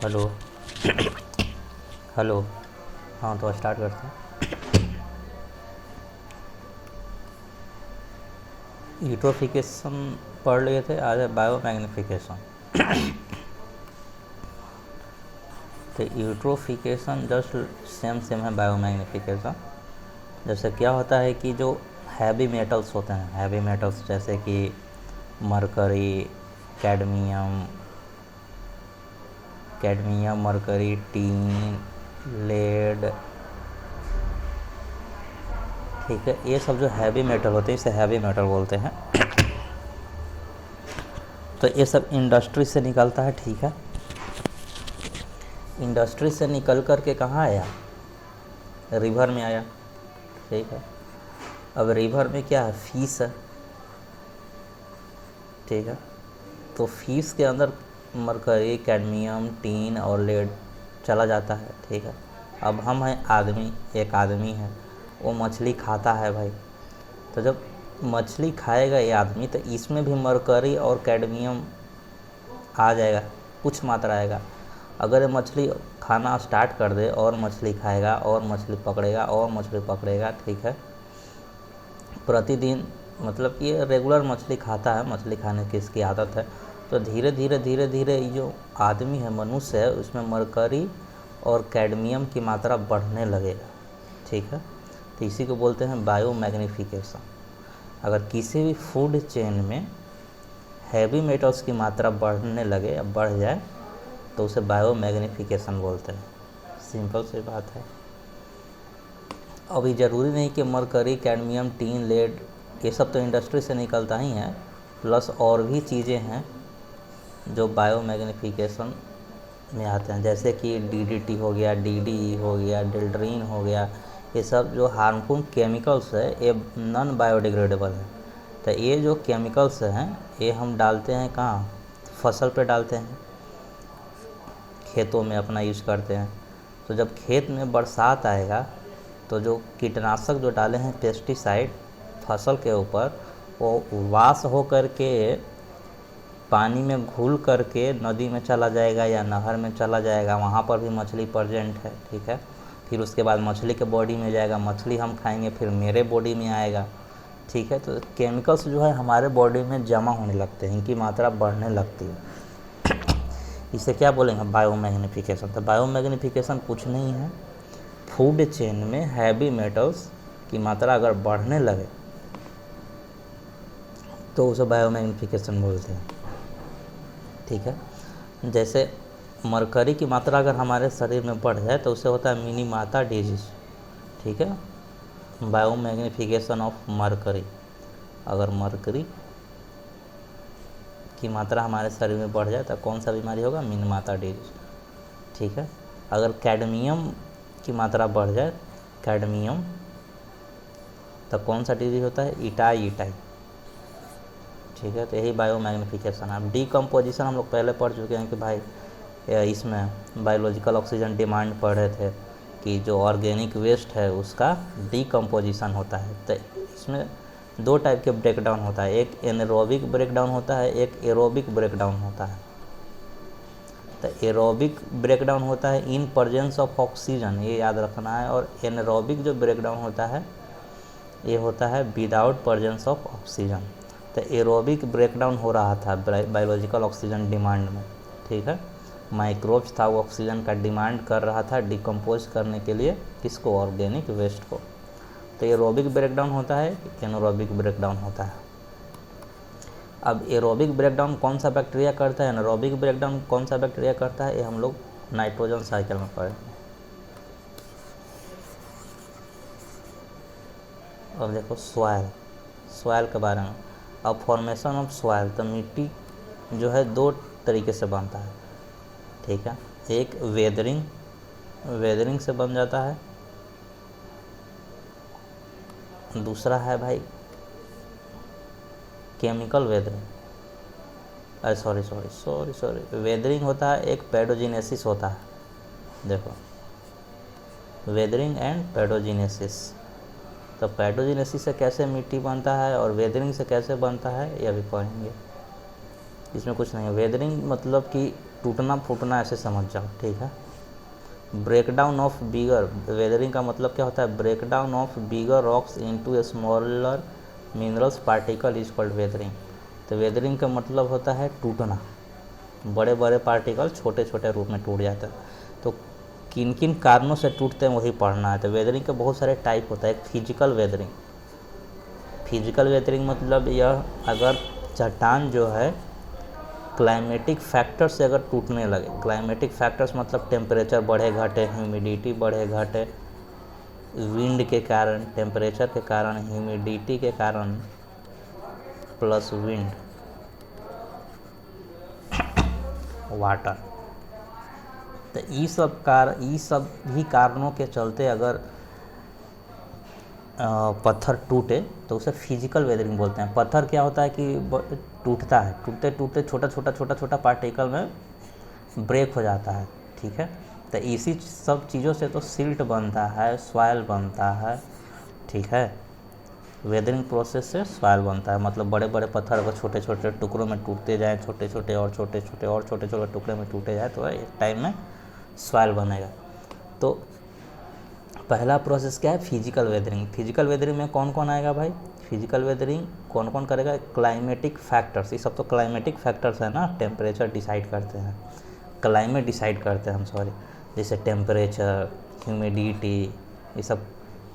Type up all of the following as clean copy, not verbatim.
Hello. Hello. हाँ तो start करते हैं। यूट्रोफिकेशन पढ़ लिए थे, आज है बायोमैग्निफिकेशन। तो यूट्रोफिकेशन जस्ट सेम है बायोमैग्निफिकेशन। जैसे क्या होता है कि जो हैवी मेटल्स होते हैं, हैवी मेटल्स जैसे कि mercury, cadmium cadmium mercury, tin, lead, ठीक है, ये सब जो हैवी मेटल होते हैं इसे हैवी मेटल बोलते हैं। तो ये सब इंडस्ट्री से निकलता है, ठीक है। इंडस्ट्री से निकल कर के कहाँ आया? रिवर में आया, ठीक है। अब रिवर में क्या है? फिश है, ठीक है। तो फिश के अंदर मरकरी, कैडमियम, टीन और लेड चला जाता है, ठीक है। अब हम हैं आदमी, एक आदमी है, वो मछली खाता है भाई। तो जब मछली खाएगा ये आदमी तो इसमें भी मरकरी और कैडमियम आ जाएगा, कुछ मात्रा आएगा। अगर ये मछली खाना स्टार्ट कर दे और मछली खाएगा और मछली पकड़ेगा और मछली पकड़ेगा, ठीक है, प्रतिदिन, मतलब कि ये रेगुलर मछली खाता है, मछली खाने की इसकी आदत है। तो धीरे धीरे धीरे धीरे ये जो आदमी है, मनुष्य है, उसमें मरकरी और कैडमियम की मात्रा बढ़ने लगेगा, ठीक है। तो इसी को बोलते हैं बायोमैग्निफिकेशन। अगर किसी भी फूड चेन में हैवी मेटल्स की मात्रा बढ़ने लगे या बढ़ जाए तो उसे बायोमैग्निफिकेशन बोलते हैं। सिंपल सी बात है। अभी ज़रूरी नहीं कि मरकरी, कैडमियम, टीन, लेड ये सब तो इंडस्ट्री से निकलता ही है, प्लस और भी चीज़ें हैं जो बायोमैग्निफिकेशन में आते हैं, जैसे कि डीडीटी हो गया, डीडीई हो गया, डिल्ड्रीन हो गया। ये सब जो हार्मफुल केमिकल्स है ये नॉन बायोडिग्रेडेबल है। तो ये जो केमिकल्स हैं ये हम डालते हैं कहाँ? फसल पे डालते हैं, खेतों में अपना यूज़ करते हैं। तो जब खेत में बरसात आएगा तो जो कीटनाशक जो डाले हैं पेस्टिसाइड फसल के ऊपर, वो वाश हो कर के पानी में घुल करके नदी में चला जाएगा या नहर में चला जाएगा, वहाँ पर भी मछली प्रेजेंट है, ठीक है। फिर उसके बाद मछली के बॉडी में जाएगा, मछली हम खाएंगे, फिर मेरे बॉडी में आएगा, ठीक है। तो केमिकल्स जो है हमारे बॉडी में जमा होने लगते हैं, इनकी मात्रा बढ़ने लगती है। इसे क्या बोलेंगे? बायोमैग्निफिकेशन। तो बायोमैग्निफिकेशन कुछ नहीं है, फूड चेन में हैवी मेटल्स की मात्रा अगर बढ़ने लगे तो उसे बायोमैग्निफिकेशन बोलते हैं, ठीक है। जैसे मरकरी की मात्रा अगर हमारे शरीर में बढ़ जाए तो उसे होता है मिनीमाता डिजीज, ठीक है। बायोमैग्निफिकेशन ऑफ मरकरी, अगर मरकरी की मात्रा हमारे शरीर में बढ़ जाए तो कौन सा बीमारी होगा? मिनीमाता डिजीज, ठीक है। अगर कैडमियम की मात्रा बढ़ जाए, कैडमियम, तो कौन सा डिजीज होता है? इटाई, ठीक है। तो यही बायोमैग्निफिकेशन है। डीकम्पोजिशन हम लोग पहले पढ़ चुके हैं कि भाई इसमें बायोलॉजिकल ऑक्सीजन डिमांड पढ़ रहे थे कि जो ऑर्गेनिक वेस्ट है उसका डीकम्पोजिशन होता है। तो इसमें दो टाइप के ब्रेकडाउन होता है, एक एनारोबिक ब्रेकडाउन होता है, एक एरोबिक ब्रेकडाउन होता है। तो एरोबिक ब्रेकडाउन होता है इन प्रेजेंस ऑफ ऑक्सीजन, ये याद रखना है। और एनारोबिक जो ब्रेकडाउन होता है ये होता है विदाउट प्रेजेंस ऑफ ऑक्सीजन। तो एरोबिक ब्रेकडाउन हो रहा था बायोलॉजिकल ऑक्सीजन डिमांड में, ठीक है। माइक्रोब्स था, वो ऑक्सीजन का डिमांड कर रहा था डिकम्पोज करने के लिए, किसको? ऑर्गेनिक वेस्ट को। तो एरोबिक ब्रेकडाउन होता है, एनारोबिक ब्रेकडाउन होता है। अब एरोबिक ब्रेकडाउन कौन सा बैक्टीरिया करता है, एनारोबिक ब्रेकडाउन कौन सा बैक्टीरिया करता है, ये हम लोग नाइट्रोजन साइकिल में पढ़ेंगे। अब देखो सॉइल के बारे में। अब फॉर्मेशन ऑफ सॉइल, तो मिट्टी जो है दो तरीके से बनता है, ठीक है। एक वेदरिंग से बन जाता है, दूसरा है भाई केमिकल वेदरिंग। सॉरी, वेदरिंग होता है, एक पेडोजिनेसिस होता है। देखो, वेदरिंग एंड पेडोजिनेसिस। तो पेडोजिनेसिस से कैसे मिट्टी बनता है और वेदरिंग से कैसे बनता है ये भी पढ़ेंगे। इसमें कुछ नहीं है। वेदरिंग मतलब कि टूटना फूटना ऐसे समझ जाओ, ठीक है। Break down of bigger, weathering का मतलब क्या होता है, break down of bigger rocks into a smaller minerals particle is called weathering. तो वेदरिंग का मतलब होता है टूटना, बड़े बड़े पार्टिकल छोटे छोटे रूप में टूट जाते हैं। तो किन किन कारणों से टूटते हैं वही पढ़ना है। तो वेदरिंग के बहुत सारे टाइप होता है। एक फिजिकल वेदरिंग, फिजिकल वेदरिंग मतलब यह अगर चट्टान जो है क्लाइमेटिक फैक्टर से अगर टूटने लगे, क्लाइमेटिक फैक्टर्स मतलब टेम्परेचर बढ़े घटे, ह्यूमिडिटी बढ़े घटे, विंड के कारण, टेम्परेचर के कारण, ह्यूमिडिटी के कारण प्लस विंड, वाटर, तो ये सब भी कारणों के चलते अगर पत्थर टूटे तो उसे फिजिकल वेदरिंग बोलते हैं। पत्थर क्या होता है कि टूटता है, टूटते टूटते छोटा छोटा पार्टिकल में ब्रेक हो जाता है, ठीक है। तो इसी सब चीज़ों से तो सिल्ट बनता है, सॉइल बनता है, ठीक है। वेदरिंग प्रोसेस से सॉइल बनता है, मतलब बड़े बड़े पत्थर अगर छोटे छोटे टुकड़ों में टूटते जाएँ, छोटे छोटे और छोटे छोटे और छोटे छोटे टुकड़े में टूटे जाए तो एक टाइम में सॉइल बनेगा। तो पहला प्रोसेस क्या है, फिजिकल वेदरिंग। फिजिकल वेदरिंग में कौन कौन आएगा भाई, फिजिकल वेदरिंग कौन कौन करेगा, क्लाइमेटिक फैक्टर्स, ये सब तो क्लाइमेटिक फैक्टर्स है ना, टेम्परेचर डिसाइड करते हैं, क्लाइमेट डिसाइड करते हैं हम, सॉरी, जैसे टेम्परेचर, ह्यूमिडिटी, ये सब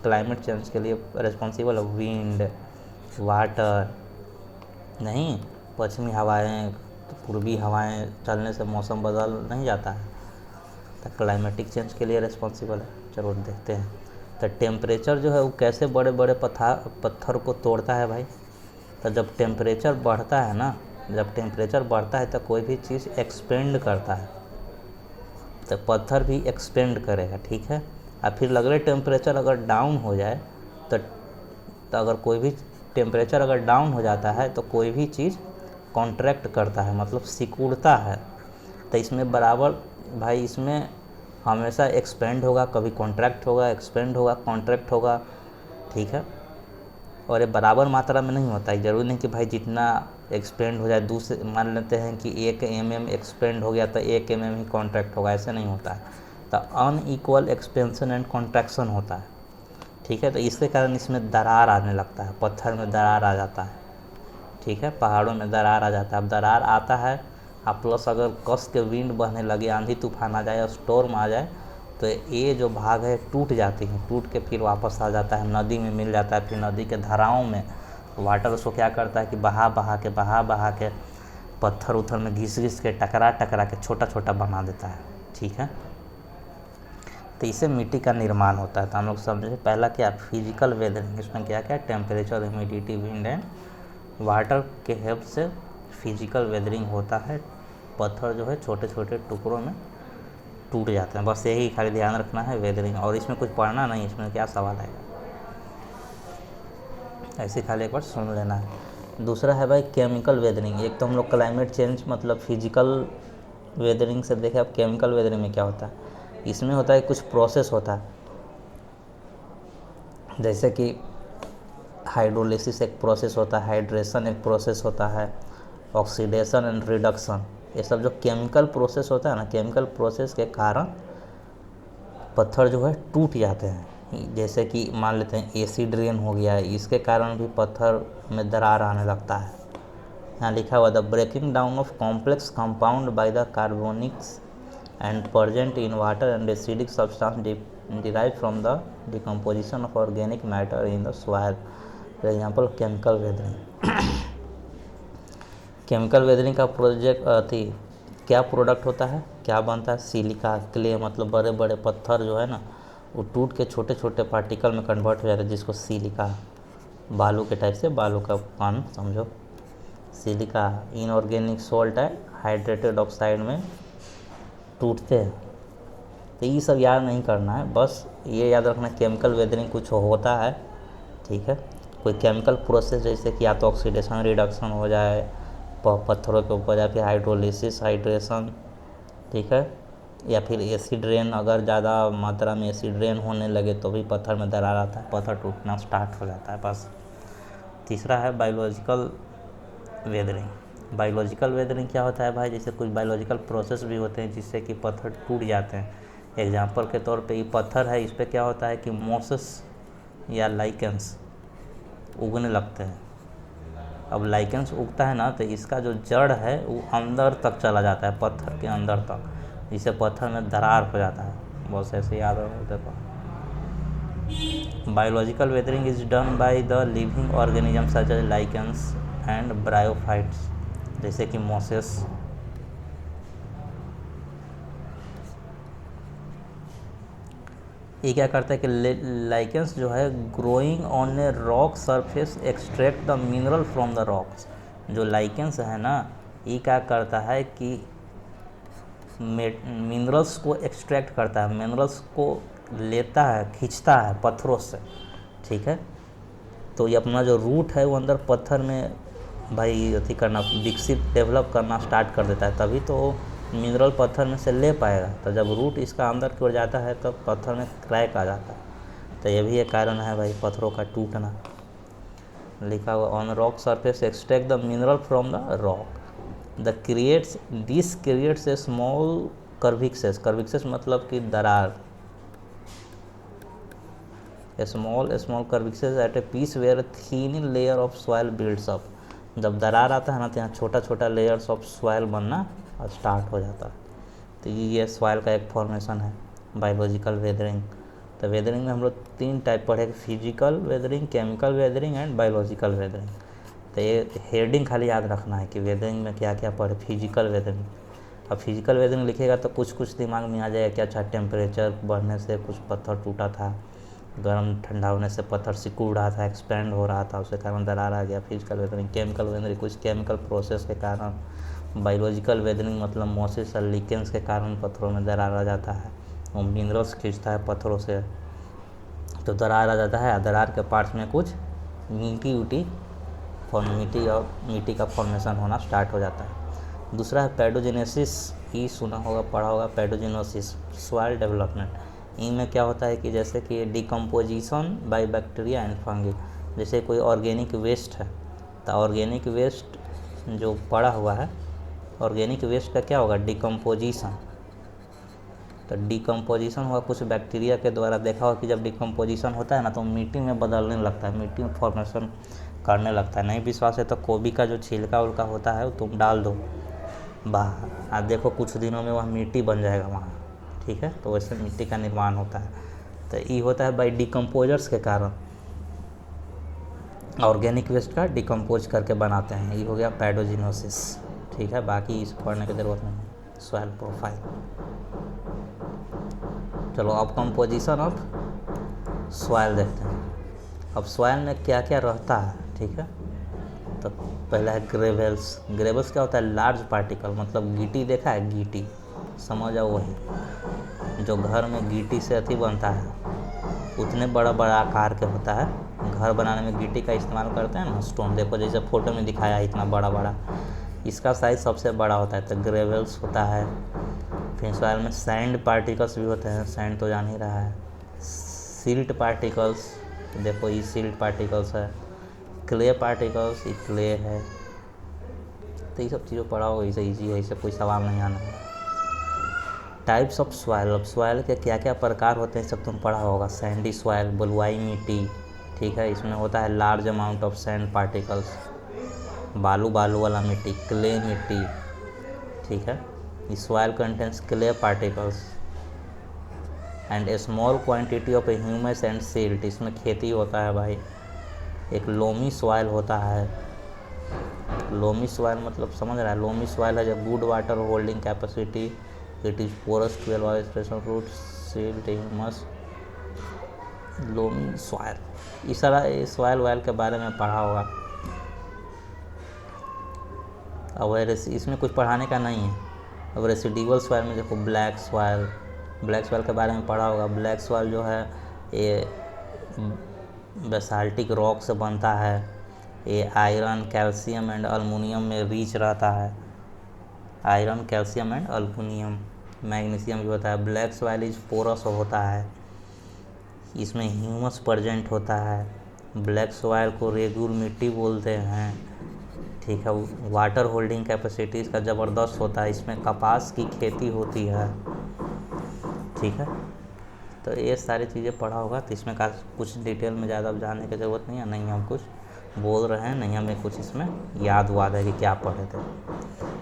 क्लाइमेट चेंज के लिए रिस्पॉन्सिबल है। विंड, वाटर, नहीं, पश्चिमी हवाएं, पूर्वी हवाएं चलने से मौसम बदल नहीं जाता है, तो क्लाइमेटिक चेंज के लिए रिस्पॉन्सिबल है। चलो देखते हैं। तो टेम्परेचर जो है वो कैसे बड़े बड़े पत्थर को तोड़ता है भाई। तो जब टेम्परेचर बढ़ता है ना, जब टेम्परेचर बढ़ता है तो कोई भी चीज़ एक्सपेंड करता है, तो पत्थर भी एक्सपेंड करेगा, ठीक है। और फिर अगले टेम्परेचर अगर डाउन हो जाए तो अगर कोई भी टेम्परेचर अगर डाउन हो जाता है तो कोई भी चीज़ कॉन्ट्रैक्ट करता है, मतलब सिकुड़ता है। तो इसमें बराबर भाई, इसमें हमेशा एक्सपेंड होगा, कभी कॉन्ट्रैक्ट होगा, एक्सपेंड होगा, कॉन्ट्रैक्ट होगा, ठीक है। और ये बराबर मात्रा में नहीं होता है, ज़रूरी नहीं कि भाई जितना एक्सपेंड हो जाए, दूसरे मान लेते हैं कि 1 mm एक्सपेंड हो गया तो 1 mm ही कॉन्ट्रैक्ट होगा, ऐसे नहीं होता है। तो अनइक्वल एक्सपेंशन एंड कॉन्ट्रैक्शन होता है, ठीक है। तो इसके कारण इसमें दरार आने लगता है, पत्थर में दरार आ जाता है, ठीक है, पहाड़ों में दरार आ जाता है। अब दरार आता है और प्लस अगर कस के विंड बहने लगे, आंधी तूफान आ जाए और स्टॉर्म आ जाए तो ये जो भाग है टूट जाती है, टूट के फिर वापस आ जाता है, नदी में मिल जाता है। फिर नदी के धाराओं में वाटर उसको क्या करता है कि बहा बहा के पत्थर उथर में घिस के टकरा के छोटा छोटा बना देता है, ठीक है। तो इससे मिट्टी का निर्माण होता है। तो हम लोग समझे पहला क्या, फिजिकल वेदरिंग, इसमें क्या क्या, temperature, humidity, wind and water के हेल्प से फिजिकल वेदरिंग होता है। पत्थर जो है छोटे छोटे टुकड़ों में टूट जाते हैं, बस यही खाली ध्यान रखना है वेदरिंग। और इसमें कुछ पढ़ना नहीं, इसमें क्या सवाल आएगा, ऐसे खाली एक बार सुन लेना है। दूसरा है भाई केमिकल वेदरिंग। एक तो हम लोग क्लाइमेट चेंज मतलब फिजिकल वेदरिंग से देखे, अब केमिकल वेदरिंग में क्या होता है, इसमें होता है कुछ प्रोसेस होता है, जैसे कि हाइड्रोलिसिस एक प्रोसेस होता है, हाइड्रेशन एक प्रोसेस होता है, ऑक्सीडेशन एंड रिडक्शन, ये सब जो केमिकल प्रोसेस होता है ना, केमिकल प्रोसेस के कारण पत्थर जो है टूट जाते हैं। जैसे कि मान लेते हैं एसिड रेन हो गया है, इसके कारण भी पत्थर में दरार आने लगता है। यहाँ लिखा हुआ the breaking down of complex compound by the carbonics and present in water and acidic substance derived from the decomposition of organic matter in the soil. For example, chemical weathering. Chemical weathering का project क्या product होता है, क्या बनता है, silica, clay, मतलब बड़े बड़े पत्थर जो है ना वो टूट के छोटे छोटे पार्टिकल में कन्वर्ट हो जाते हैं, जिसको सिलिका, बालू के टाइप से, बालू का पान समझो, सिलिका इनऑर्गेनिक सॉल्ट है, हाइड्रेटेड ऑक्साइड में टूटते हैं। तो ये सब याद नहीं करना है, बस ये याद रखना केमिकल वेदरिंग कुछ होता है, ठीक है। कोई केमिकल प्रोसेस जैसे कि या तो ऑक्सीडेशन रिडक्शन हो जाए पत्थरों के ऊपर, या फिर हाइड्रोलिसिस हाइड्रेशन, ठीक है, या फिर एसिड रेन, अगर ज़्यादा मात्रा में एसिड रेन होने लगे तो भी पत्थर में दरार आता है, पत्थर टूटना स्टार्ट हो जाता है, बस। तीसरा है बायोलॉजिकल वेदरिंग। बायोलॉजिकल वेदरिंग क्या होता है भाई, जैसे कुछ बायोलॉजिकल प्रोसेस भी होते हैं जिससे कि पत्थर टूट जाते हैं। एग्जाम्पल के तौर पे ये पत्थर है, इस पर क्या होता है कि मोसेस या लाइकेंस उगने लगते हैं। अब लाइकेंस उगता है ना तो इसका जो जड़ है वो अंदर तक चला जाता है, पत्थर के अंदर तक, जिससे पत्थर में दरार हो जाता है। बस ऐसे याद रखो। देखो, biological weathering is done by the living organism such as lichens and bryophytes, जैसे कि मोसेस। ये क्या करता है कि लाइकेंस जो है growing on a rock surface extract the mineral from the rocks. जो लाइकेंस है ना, ये क्या करता है कि मिनरल्स को एक्सट्रैक्ट करता है, मिनरल्स को लेता है, खींचता है पत्थरों से, ठीक है। तो ये अपना जो रूट है वो अंदर पत्थर में भाई अथी करना, विकसित डेवलप करना स्टार्ट कर देता है, तभी तो मिनरल पत्थर में से ले पाएगा। तो जब रूट इसका अंदर की ओर जाता है तो पत्थर में क्रैक आ जाता है। तो ये भी एक कारण है भाई पत्थरों का टूटना। लिखा हुआ on rock surface extract the mineral from the rock the creates this creates a small crevices. Crevices मतलब कि दरार, small crevices at a piece where thin layer of soil builds up. जब दरार आता है ना तो यहाँ छोटा छोटा लेयर्स ऑफ सॉइल बनना स्टार्ट हो जाता है। तो ये सॉइल का एक फॉर्मेशन है बायोलॉजिकल वेदरिंग। तो वेदरिंग में हम लोग 3 टाइप पढ़े, physical weathering, chemical weathering and biological weathering. तो ये हेडिंग खाली याद रखना है कि वेदरिंग में क्या क्या पढ़े। फिजिकल वेदरिंग, अब फिजिकल वेदरिंग लिखेगा तो कुछ कुछ दिमाग में आ जाएगा कि अच्छा टेम्परेचर बढ़ने से कुछ पत्थर टूटा था, गर्म ठंडा होने से पत्थर सिकुड़ रहा था, एक्सपेंड हो रहा था, उसके कारण दरार आ गया, फिजिकल वेदरिंग। केमिकल वेदरिंग कुछ केमिकल प्रोसेस के कारण। बायोलॉजिकल वेदरिंग मतलब मोसेस और लीकेंस के कारण पत्थरों में दरार आ जाता है, वो मिनरल्स खींचता है पत्थरों से तो दरार आ जाता है। दरार के पार्ट्स में कुछ मिट्टी और मिट्टी का फॉर्मेशन होना स्टार्ट हो जाता है। दूसरा है पैडोजेनेसिस, ये सुना होगा, पढ़ा होगा, पैडोजेनेसिस सॉइल डेवलपमेंट। इनमें क्या होता है कि जैसे कि decomposition by bacteria and fungi. जैसे कोई ऑर्गेनिक वेस्ट है तो ऑर्गेनिक वेस्ट जो पड़ा हुआ है, ऑर्गेनिक वेस्ट का क्या होगा, डिकम्पोजिशन। तो डिकम्पोजिशन हुआ कुछ बैक्टीरिया के द्वारा। देखा होगा कि जब डिकम्पोजिशन होता है ना तो मिट्टी में बदलने लगता है, मिट्टी में फॉर्मेशन करने लगता है। नहीं विश्वास है तो गोभी का जो छिलका उलका होता है वो तुम डाल दो बाहर, आप देखो कुछ दिनों में वह मिट्टी बन जाएगा वहाँ, ठीक है। तो वैसे मिट्टी का निर्माण होता है। तो ये होता है बाई डिकम्पोजर्स के कारण, ऑर्गेनिक वेस्ट का डिकम्पोज करके बनाते हैं। ये हो गया पैडोजिनोसिस, ठीक है। बाकी इसको पढ़ने की ज़रूरत नहीं है। सॉइल प्रोफाइल, चलो अब कंपोजिशन ऑफ सॉइल देखते हैं। अब सॉइल में क्या क्या रहता है, ठीक है। तो पहला है ग्रेवल्स। ग्रेवल्स क्या होता है, लार्ज पार्टिकल, मतलब गीटी देखा है, गीटी समझ आओ, वही जो घर में गीटी से अथी बनता है, उतने बड़ा बड़ा आकार के होता है। घर बनाने में गीटी का इस्तेमाल करते हैं ना, स्टोन। देखो जैसे फोटो में दिखाया है इतना बड़ा बड़ा, इसका साइज़ सबसे बड़ा होता है। तो ग्रेवल्स होता है। फिर सॉइल में सैंड पार्टिकल्स भी होते हैं, सैंड तो जान ही रहा है। सिल्ट पार्टिकल्स, देखो ये सिल्ट पार्टिकल्स है। क्ले पार्टिकल्स, ये क्ले है। तो ये सब चीज़ों पढ़ा होगा, इसे ईजी है, इसे कोई सवाल नहीं आना है। टाइप्स ऑफ सॉइल, अब सॉइल के क्या क्या प्रकार होते हैं सब तुम पढ़ा होगा। सैंडी सॉइल, बलुआई मिट्टी, ठीक है, इसमें होता है large amount of sand particles. बालू वाला मिट्टी, क्ले मिट्टी, ठीक है। इस soil contains clay particles and A small quantity of humus and silt. इसमें खेती होता है भाई। एक लोमी सॉइल होता है। लोमी सॉइल मतलब समझ रहा है, लोमी सॉइल है जो good water holding capacity, it is porous to allow expression of root silt humus. Loamy soil, इस सारा सॉइल वाइल के बारे में पढ़ा होगा। अब इसमें कुछ पढ़ाने का नहीं है। अब रेसिडुअल सॉइल में देखो ब्लैक सॉइल, ब्लैक सॉइल के बारे में पढ़ा होगा। ब्लैक सॉइल जो है ये बेसाल्टिक रॉक से बनता है। ये आयरन, कैल्शियम एंड अल्मुनियम में रिच रहता है। Iron, calcium and aluminium, magnesium भी होता है। ब्लैक सॉइल इज पोरस होता है, इसमें ह्यूमस प्रेजेंट होता है। ब्लैक सॉइल को रेगुर मिट्टी बोलते हैं। ठीक है। वाटर होल्डिंग कैपेसिटी इसका ज़बरदस्त होता है, इसमें कपास की खेती होती है, ठीक है। तो ये सारी चीज़ें पढ़ा होगा, तो इसमें का कुछ डिटेल में ज़्यादा जानने की ज़रूरत नहीं है, नहीं हम कुछ बोल रहे हैं, नहीं हमें कुछ इसमें याद वाद है कि क्या पढ़े थे।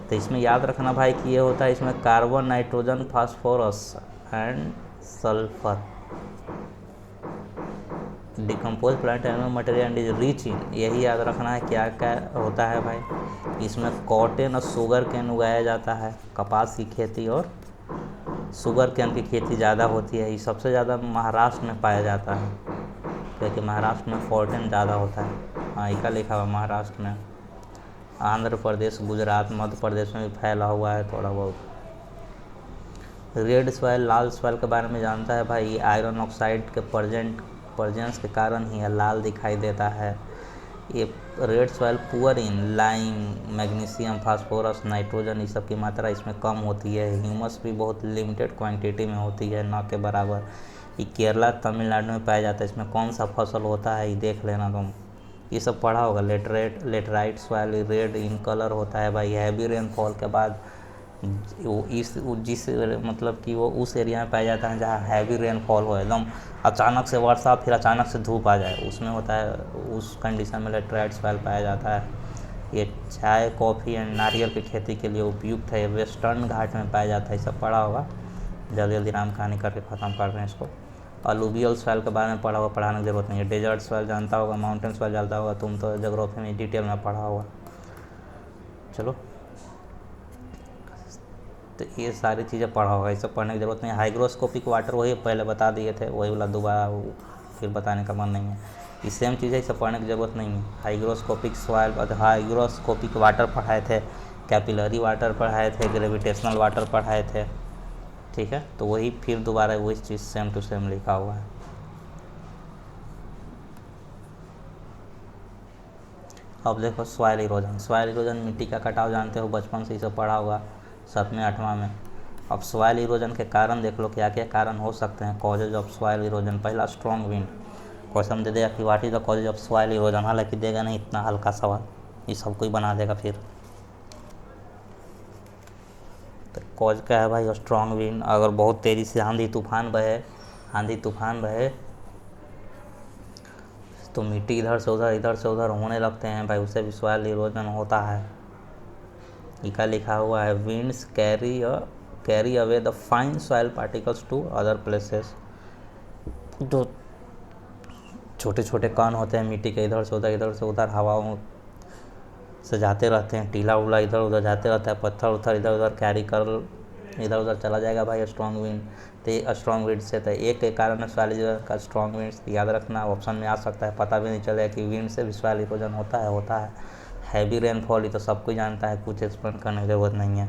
तो इसमें याद रखना भाई कि ये होता है, इसमें carbon, nitrogen, phosphorus and sulphur, decompose plant animal material and is rich in, यही याद रखना है क्या क्या होता है भाई। इसमें कॉटन और शुगर केन उगाया जाता है, कपास की खेती और शुगर केन की खेती ज़्यादा होती है। ये सबसे ज़्यादा महाराष्ट्र में पाया जाता है, क्योंकि महाराष्ट्र में कॉटन ज़्यादा होता है। हाँ, इका लिखा हुआ महाराष्ट्र में, आंध्र प्रदेश, गुजरात, मध्य प्रदेश में भी फैला हुआ है थोड़ा बहुत। रेड सॉइल, लाल सॉइल के बारे में जानता है भाई, आयरन ऑक्साइड के प्रेजेंस के कारण ही लाल दिखाई देता है। ये red soil poor in lime, magnesium, phosphorus, nitrogen, इस सब की मात्रा इसमें कम होती है। ह्यूमस भी बहुत लिमिटेड क्वांटिटी में होती है, न के बराबर। ये केरला, तमिलनाडु में पाया जाता है। इसमें कौन सा फसल होता है ये देख लेना तुम, ये सब पढ़ा होगा। Laterite soil red in colour होता है भाई। हैवी रेनफॉल के बाद वो जिस मतलब कि वो उस एरिया में पाया जाता है जहाँ हैवी रेनफॉल हो, एकदम अचानक से वर्षा फिर अचानक से धूप आ जाए, उसमें होता है, उस कंडीशन में लेटराइट सॉइल पाया जाता है। ये चाय, कॉफ़ी एंड नारियल की खेती के लिए उपयुक्त है। वेस्टर्न घाट में पाया जाता है। ये सब पढ़ा होगा, जल्दी जल्दी नाम कहानी करके ख़त्म कर रहे हैं इसको। अलूवियल सॉइल के बारे में पढ़ा होगा, पढ़ाने की ज़रूरत नहीं है। डेजर्ट सॉइल जानता होगा, माउंटेन सॉइल जानता होगा, तुम तो ज्योग्राफी में डिटेल में पढ़ा होगा। चलो, तो ये सारी चीज़ें पढ़ा होगा, ये सब पढ़ने की ज़रूरत नहीं है। हाइग्रोस्कोपिक वाटर वही पहले बता दिए थे, वही वाला दोबारा फिर बताने का मन नहीं है। ये सेम चीज़ है, ये सब पढ़ने की ज़रूरत नहीं है। हाइग्रोस्कोपिक सॉइल, हाइग्रोस्कोपिक वाटर पढ़ाए थे, कैपिलरी वाटर पढ़ाए थे, ग्रेविटेशनल वाटर पढ़ाए थे, ठीक है। तो वही फिर दोबारा वही चीज़ सेम टू सेम लिखा हुआ है। अब देखो सॉइल इरोजन। सॉइल इरोजन मिट्टी का कटाव जानते हो, बचपन से ही सब पढ़ा होगा, 7वें 8वां में। अब सॉइल इरोजन के कारण देख लो, क्या क्या कारण हो सकते हैं कॉजेज ऑफ सॉइल इरोजन। पहला, स्ट्रॉन्ग विंड। क्वेश्चन दे देगा कि what is the causes of soil erosion, हालांकि देगा नहीं, इतना हल्का सवाल, ये सब कोई बना देगा फिर। तो कॉज क्या है भाई, स्ट्रॉन्ग विंड। अगर बहुत तेज़ी से आंधी तूफान बहे तो मिट्टी इधर से उधर होने लगते हैं भाई, उससे भी सॉइल इरोजन होता है। इका लिखा हुआ है, winds carry away the fine soil particles to other places. जो छोटे छोटे कण होते हैं मिट्टी के, इधर से उधर हवाओं से जाते रहते हैं, टीला उला इधर उधर जाते रहता है, पत्थर उथर इधर उधर कैरी कर इधर उधर चला जाएगा भाई स्ट्रॉन्ग विंड। तो स्ट्रॉन्ग विंड से, तो एक के कारण सॉइल इरोजन का स्ट्रॉन्ग विंड याद रखना, ऑप्शन में आ सकता है, पता भी नहीं चलेगा कि विंड से भी सॉइल इरोजन होता है। हैवी रेनफॉल, ये तो सब कोई जानता है, कुछ एक्सप्लेन करने की ज़रूरत नहीं है।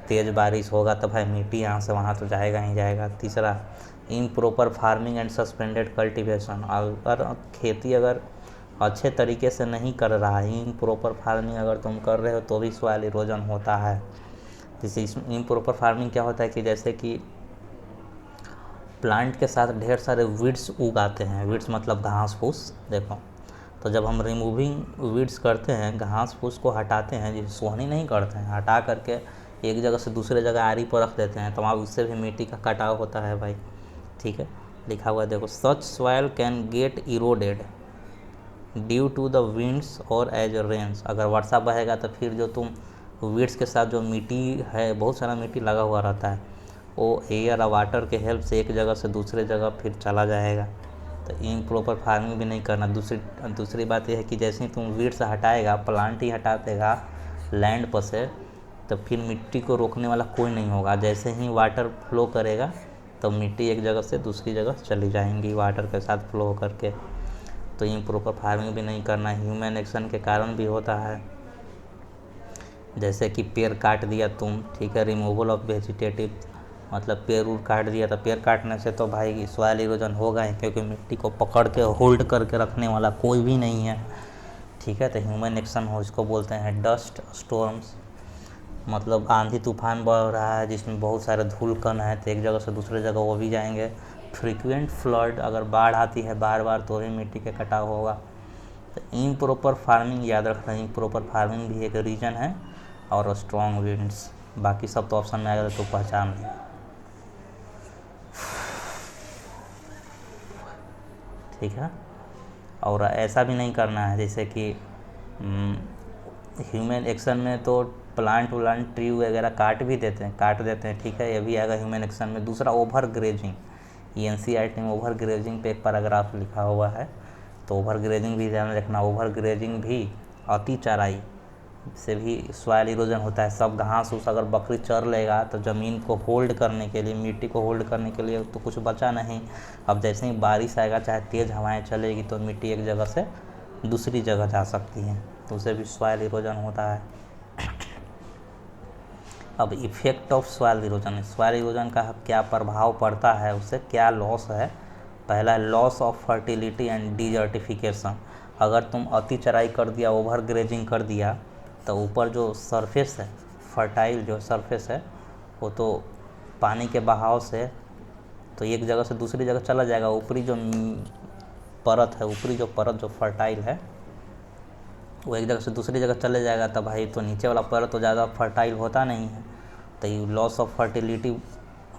तेज़ बारिश होगा तो भाई मिट्टी यहाँ से वहाँ तो जाएगा ही जाएगा। तीसरा, improper farming and suspended cultivation. अगर खेती अगर अच्छे तरीके से नहीं कर रहा है, इम्प्रॉपर फार्मिंग अगर तुम कर रहे हो तो भी सॉइल इरोजन होता है। जैसे इसमें इम्प्रॉपर फार्मिंग क्या होता है कि जैसे कि प्लांट के साथ ढेर सारे वीड्स उगाते हैं। वीड्स मतलब घास फूस। देखो, तो जब हम रिमूविंग वीड्स करते हैं, घास फूस को हटाते हैं, जिसे सोहनी नहीं करते हैं, हटा करके एक जगह से दूसरे जगह आरी पर रख देते हैं, तो वहाँ उससे भी मिट्टी का कटाव होता है भाई, ठीक है। लिखा हुआ है देखो, such soil can get eroded due to the winds और एज रेंस। अगर वर्षा बहेगा तो फिर जो तुम वीड्स के साथ जो मिट्टी है, बहुत सारा मिट्टी लगा हुआ रहता है, वो एयर और वाटर के हेल्प से एक जगह से दूसरे जगह फिर चला जाएगा। तो इम्प्रॉपर फार्मिंग भी नहीं करना। दूसरी बात यह है कि जैसे ही तुम वीड्स हटाएगा, प्लांट ही हटा देगा लैंड पर से, तो फिर मिट्टी को रोकने वाला कोई नहीं होगा। जैसे ही वाटर फ्लो करेगा तो मिट्टी एक जगह से दूसरी जगह चली जाएंगी वाटर के साथ फ्लो करके। तो इम्प्रॉपर फार्मिंग भी नहीं करना। ह्यूमन एक्शन के कारण भी होता है, जैसे कि पेड़ काट दिया तुम, ठीक है, रिमूवल ऑफ वेजिटेटिव, मतलब पेड़ उड़ काट दिया, तो पेड़ काटने से तो भाई सॉइल इरोजन होगा ही, क्योंकि मिट्टी को पकड़ के होल्ड करके रखने वाला कोई भी नहीं है, ठीक है। तो ह्यूमन एक्शन हो, इसको बोलते हैं डस्ट स्टॉर्म्स। मतलब आंधी तूफान बह रहा है जिसमें बहुत सारे धूल कण है, तो एक जगह से दूसरे जगह वो भी जाएंगे। फ्रीक्वेंट फ्लड, अगर बाढ़ आती है बार बार तो भी मिट्टी के कटाव होगा, तो इम्प्रॉपर फार्मिंग याद रखना, इम्प्रॉपर फार्मिंग भी एक रीजन है, और स्ट्रॉन्ग विंड्स, बाकी सब तो ऑप्शन में आएगा तो पहचान लें। ठीक है, और ऐसा भी नहीं करना है जैसे कि ह्यूमन एक्शन में तो प्लांट व्लांट ट्री वगैरह काट देते हैं, ठीक है, ये भी आएगा ह्यूमन एक्शन में। दूसरा ओवर ग्रेजिंग, एनसीईआरटी में ओवर ग्रेजिंग पे एक पैराग्राफ लिखा हुआ है, तो ओवर ग्रेजिंग भी ध्यान रखना। ओवर ग्रेजिंग भी, अति चराई से भी सॉइल इरोजन होता है। सब घास उस अगर बकरी चर लेगा तो ज़मीन को होल्ड करने के लिए, मिट्टी को होल्ड करने के लिए तो कुछ बचा नहीं। अब जैसे ही बारिश आएगा, चाहे तेज़ हवाएं चलेगी, तो मिट्टी एक जगह से दूसरी जगह जा सकती है, तो उससे भी सॉइल इरोजन होता है। अब इफ़ेक्ट ऑफ सॉइल इरोजन का क्या प्रभाव पड़ता है, उससे क्या लॉस है। पहला है loss of fertility and desertification. अगर तुम अति चराई कर दिया, ओवर ग्रेजिंग कर दिया, तो ऊपर जो सरफेस है, फर्टाइल जो सरफेस है, वो तो पानी के बहाव से तो एक जगह से दूसरी जगह चला जाएगा। ऊपरी जो परत जो फर्टाइल है, वो एक जगह से दूसरी जगह चले जाएगा, तब भाई तो नीचे वाला परत तो ज़्यादा फर्टाइल होता नहीं है, तो ये लॉस ऑफ फर्टिलिटी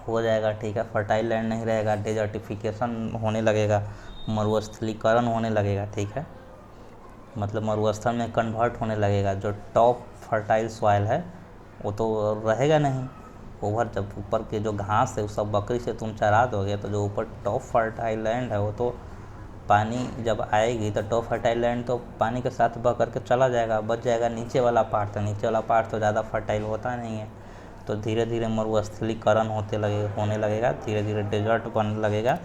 हो जाएगा। ठीक है, फर्टाइल लैंड नहीं रहेगा, डेजर्टिफिकेशन होने लगेगा, मरुस्थलीकरण होने लगेगा। ठीक है, मतलब मरुस्थल में कन्वर्ट होने लगेगा। जो टॉप फर्टाइल सॉइल है वो तो रहेगा नहीं। जब ऊपर के जो घास है, उस सब बकरी से तुम चरा दोगे, तो जो ऊपर टॉप फर्टाइल लैंड है, वो तो पानी जब आएगी तो टॉप फर्टाइल लैंड तो पानी के साथ बह करके चला जाएगा, बच जाएगा नीचे वाला पार्ट। तो नीचे वाला पार्ट तो ज़्यादा फर्टाइल होता नहीं है, तो धीरे धीरे मरुस्थलीकरण होने लगेगा, धीरे धीरे डेजर्ट बनने लगेगा,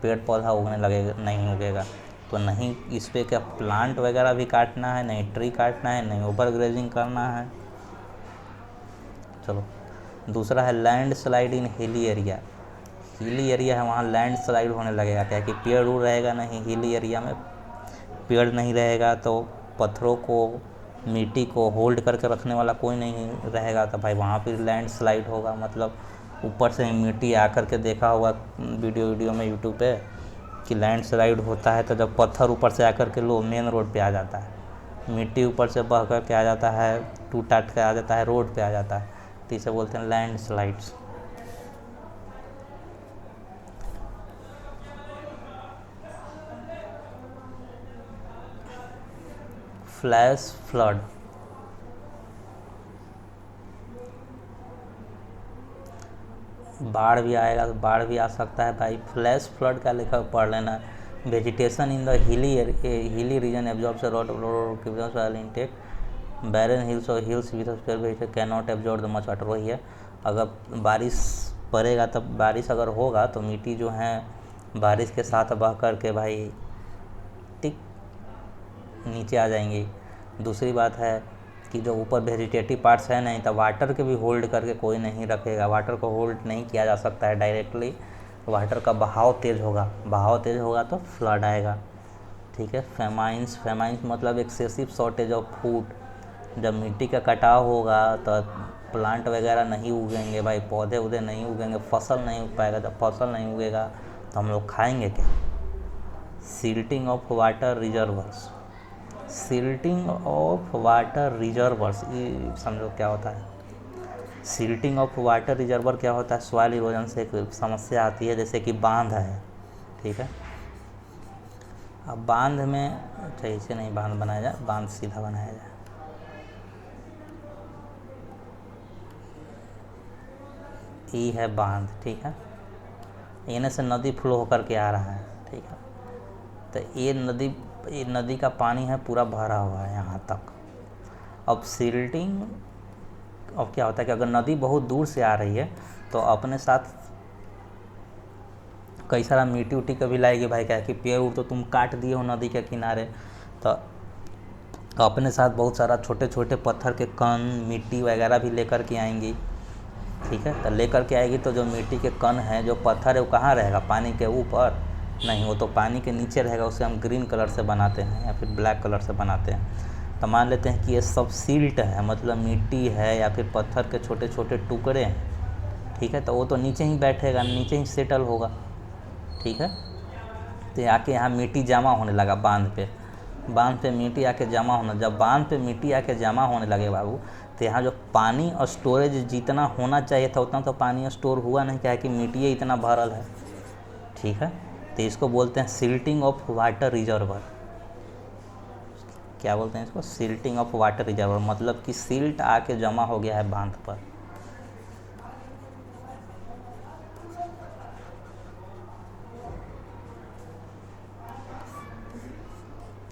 पेड़ पौधा नहीं उगेगा। तो नहीं इस पर क्या प्लांट वगैरह भी काटना है, नहीं ट्री काटना है, नहीं ओवर ग्रेजिंग करना है। चलो, दूसरा है land slide in hilly area है, वहाँ लैंड स्लाइड होने लगेगा। क्या कि पेड़ उड़ रहेगा नहीं, हिली एरिया में पेड़ नहीं रहेगा, तो पत्थरों को, मिट्टी को होल्ड करके रखने वाला कोई नहीं रहेगा, तो भाई वहाँ पर लैंड स्लाइड होगा। मतलब ऊपर से मिट्टी आकर के देखा होगा वीडियो में यूट्यूब पे कि लैंड स्लाइड होता है, तो जब पत्थर ऊपर से आकर के मेन रोड पे आ जाता है, मिट्टी ऊपर से बह कर के आ जाता है, टूट के आ जाता है, रोड पे आ जाता है, तो इसे बोलते हैं लैंड स्लाइड्स। फ्लैश फ्लड, बाढ़ भी आएगा, तो बाढ़ भी आ सकता है भाई। फ्लैश फ्लड का लिखा पढ़ लेना। Vegetation in the hilly region absorbs soil intake, barren hills और hills with can not absorb the much water. वही है, अगर बारिश पड़ेगा, तब बारिश अगर होगा तो मिट्टी जो है बारिश के साथ बह कर के भाई टिक नीचे आ जाएंगी। दूसरी बात है कि जो ऊपर वेजिटेटिव पार्ट्स है नहीं, तो वाटर के भी होल्ड करके कोई नहीं रखेगा, वाटर को होल्ड नहीं किया जा सकता है डायरेक्टली। वाटर का बहाव तेज़ होगा तो फ्लड आएगा। ठीक है, फेमाइंस मतलब एक्सेसिव शॉर्टेज ऑफ फूड। जब मिट्टी का कटाव होगा तो प्लांट वगैरह नहीं उगेंगे भाई, पौधे नहीं उगेंगे, फसल नहीं उग पाएगा। जब फसल नहीं उगेगा तो हम लोग खाएंगे क्या। सिल्टिंग ऑफ वाटर रिजर्वर्स, ये समझो क्या होता है। सिल्टिंग ऑफ वाटर रिजर्वर क्या होता है, सॉइल इरोजन से एक समस्या आती है, जैसे कि बांध है। ठीक है, अब बांध में ऐसे नहीं बांध बनाया जाए, बांध सीधा बनाया जाए। ये है बांध, ठीक है, इन्हें से नदी फ्लो होकर के आ रहा है। ठीक है, तो ये नदी का पानी है पूरा भरा हुआ है यहाँ तक। अब सिल्टिंग, अब क्या होता है कि अगर नदी बहुत दूर से आ रही है तो अपने साथ कई सारा मिट्टी उट्टी का भी लाएगी भाई। क्या है कि पेड़ उड़ तो तुम काट दिए हो नदी के किनारे, तो अपने साथ बहुत सारा छोटे छोटे पत्थर के कण, मिट्टी वगैरह भी लेकर के आएंगी। ठीक है, तो लेकर के आएगी, तो जो मिट्टी के कण है, जो पत्थर है, वो कहाँ रहेगा, पानी के ऊपर नहीं, वो तो पानी के नीचे रहेगा। उसे हम ग्रीन कलर से बनाते हैं या फिर ब्लैक कलर से बनाते हैं। तो मान लेते हैं कि ये सब सिल्ट है, मतलब मिट्टी है या फिर पत्थर के छोटे छोटे टुकड़े हैं। ठीक है, तो वो तो नीचे ही बैठेगा, नीचे ही सेटल होगा। ठीक है, तो आके यहाँ मिट्टी जमा होने लगा बांध पे, बांध पे मिट्टी आके जमा होना, जब बांध पे मिट्टी आके जमा होने लगे बाबू, तो यहाँ जो पानी स्टोरेज जितना होना चाहिए था उतना तो पानी स्टोर हुआ नहीं, क्या है कि मिट्टी इतना भरल है, ठीक है। तो इसको बोलते हैं सिल्टिंग ऑफ वाटर रिजर्वर। क्या बोलते हैं इसको? सिल्टिंग ऑफ वाटर रिजर्वर, मतलब कि सिल्ट आके जमा हो गया है बांध पर।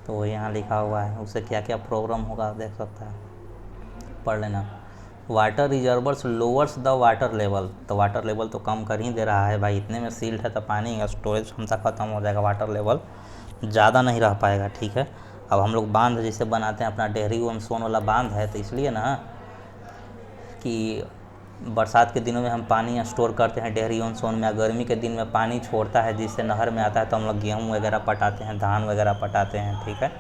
तो यहाँ लिखा हुआ है, उससे क्या क्या प्रॉब्लम होगा आप देख सकता है, पढ़ लेना। Water reservoirs lowers the water level, तो वाटर लेवल तो कम कर ही दे रहा है भाई, इतने में सिल्ट है तो पानी का स्टोरेज क्षमता खत्म हो जाएगा, वाटर लेवल ज़्यादा नहीं रह पाएगा, ठीक है। अब हम लोग बांध जैसे बनाते हैं, अपना डेहरी ओन सोन वाला बांध है, तो इसलिए ना कि बरसात के दिनों में हम पानी स्टोर करते हैं डेहरी ओन सोन में, गर्मी के दिन में पानी छोड़ता है जिससे नहर में आता है, तो हम लोग गेहूँ वगैरह पटाते हैं, धान वगैरह पटाते हैं, ठीक है।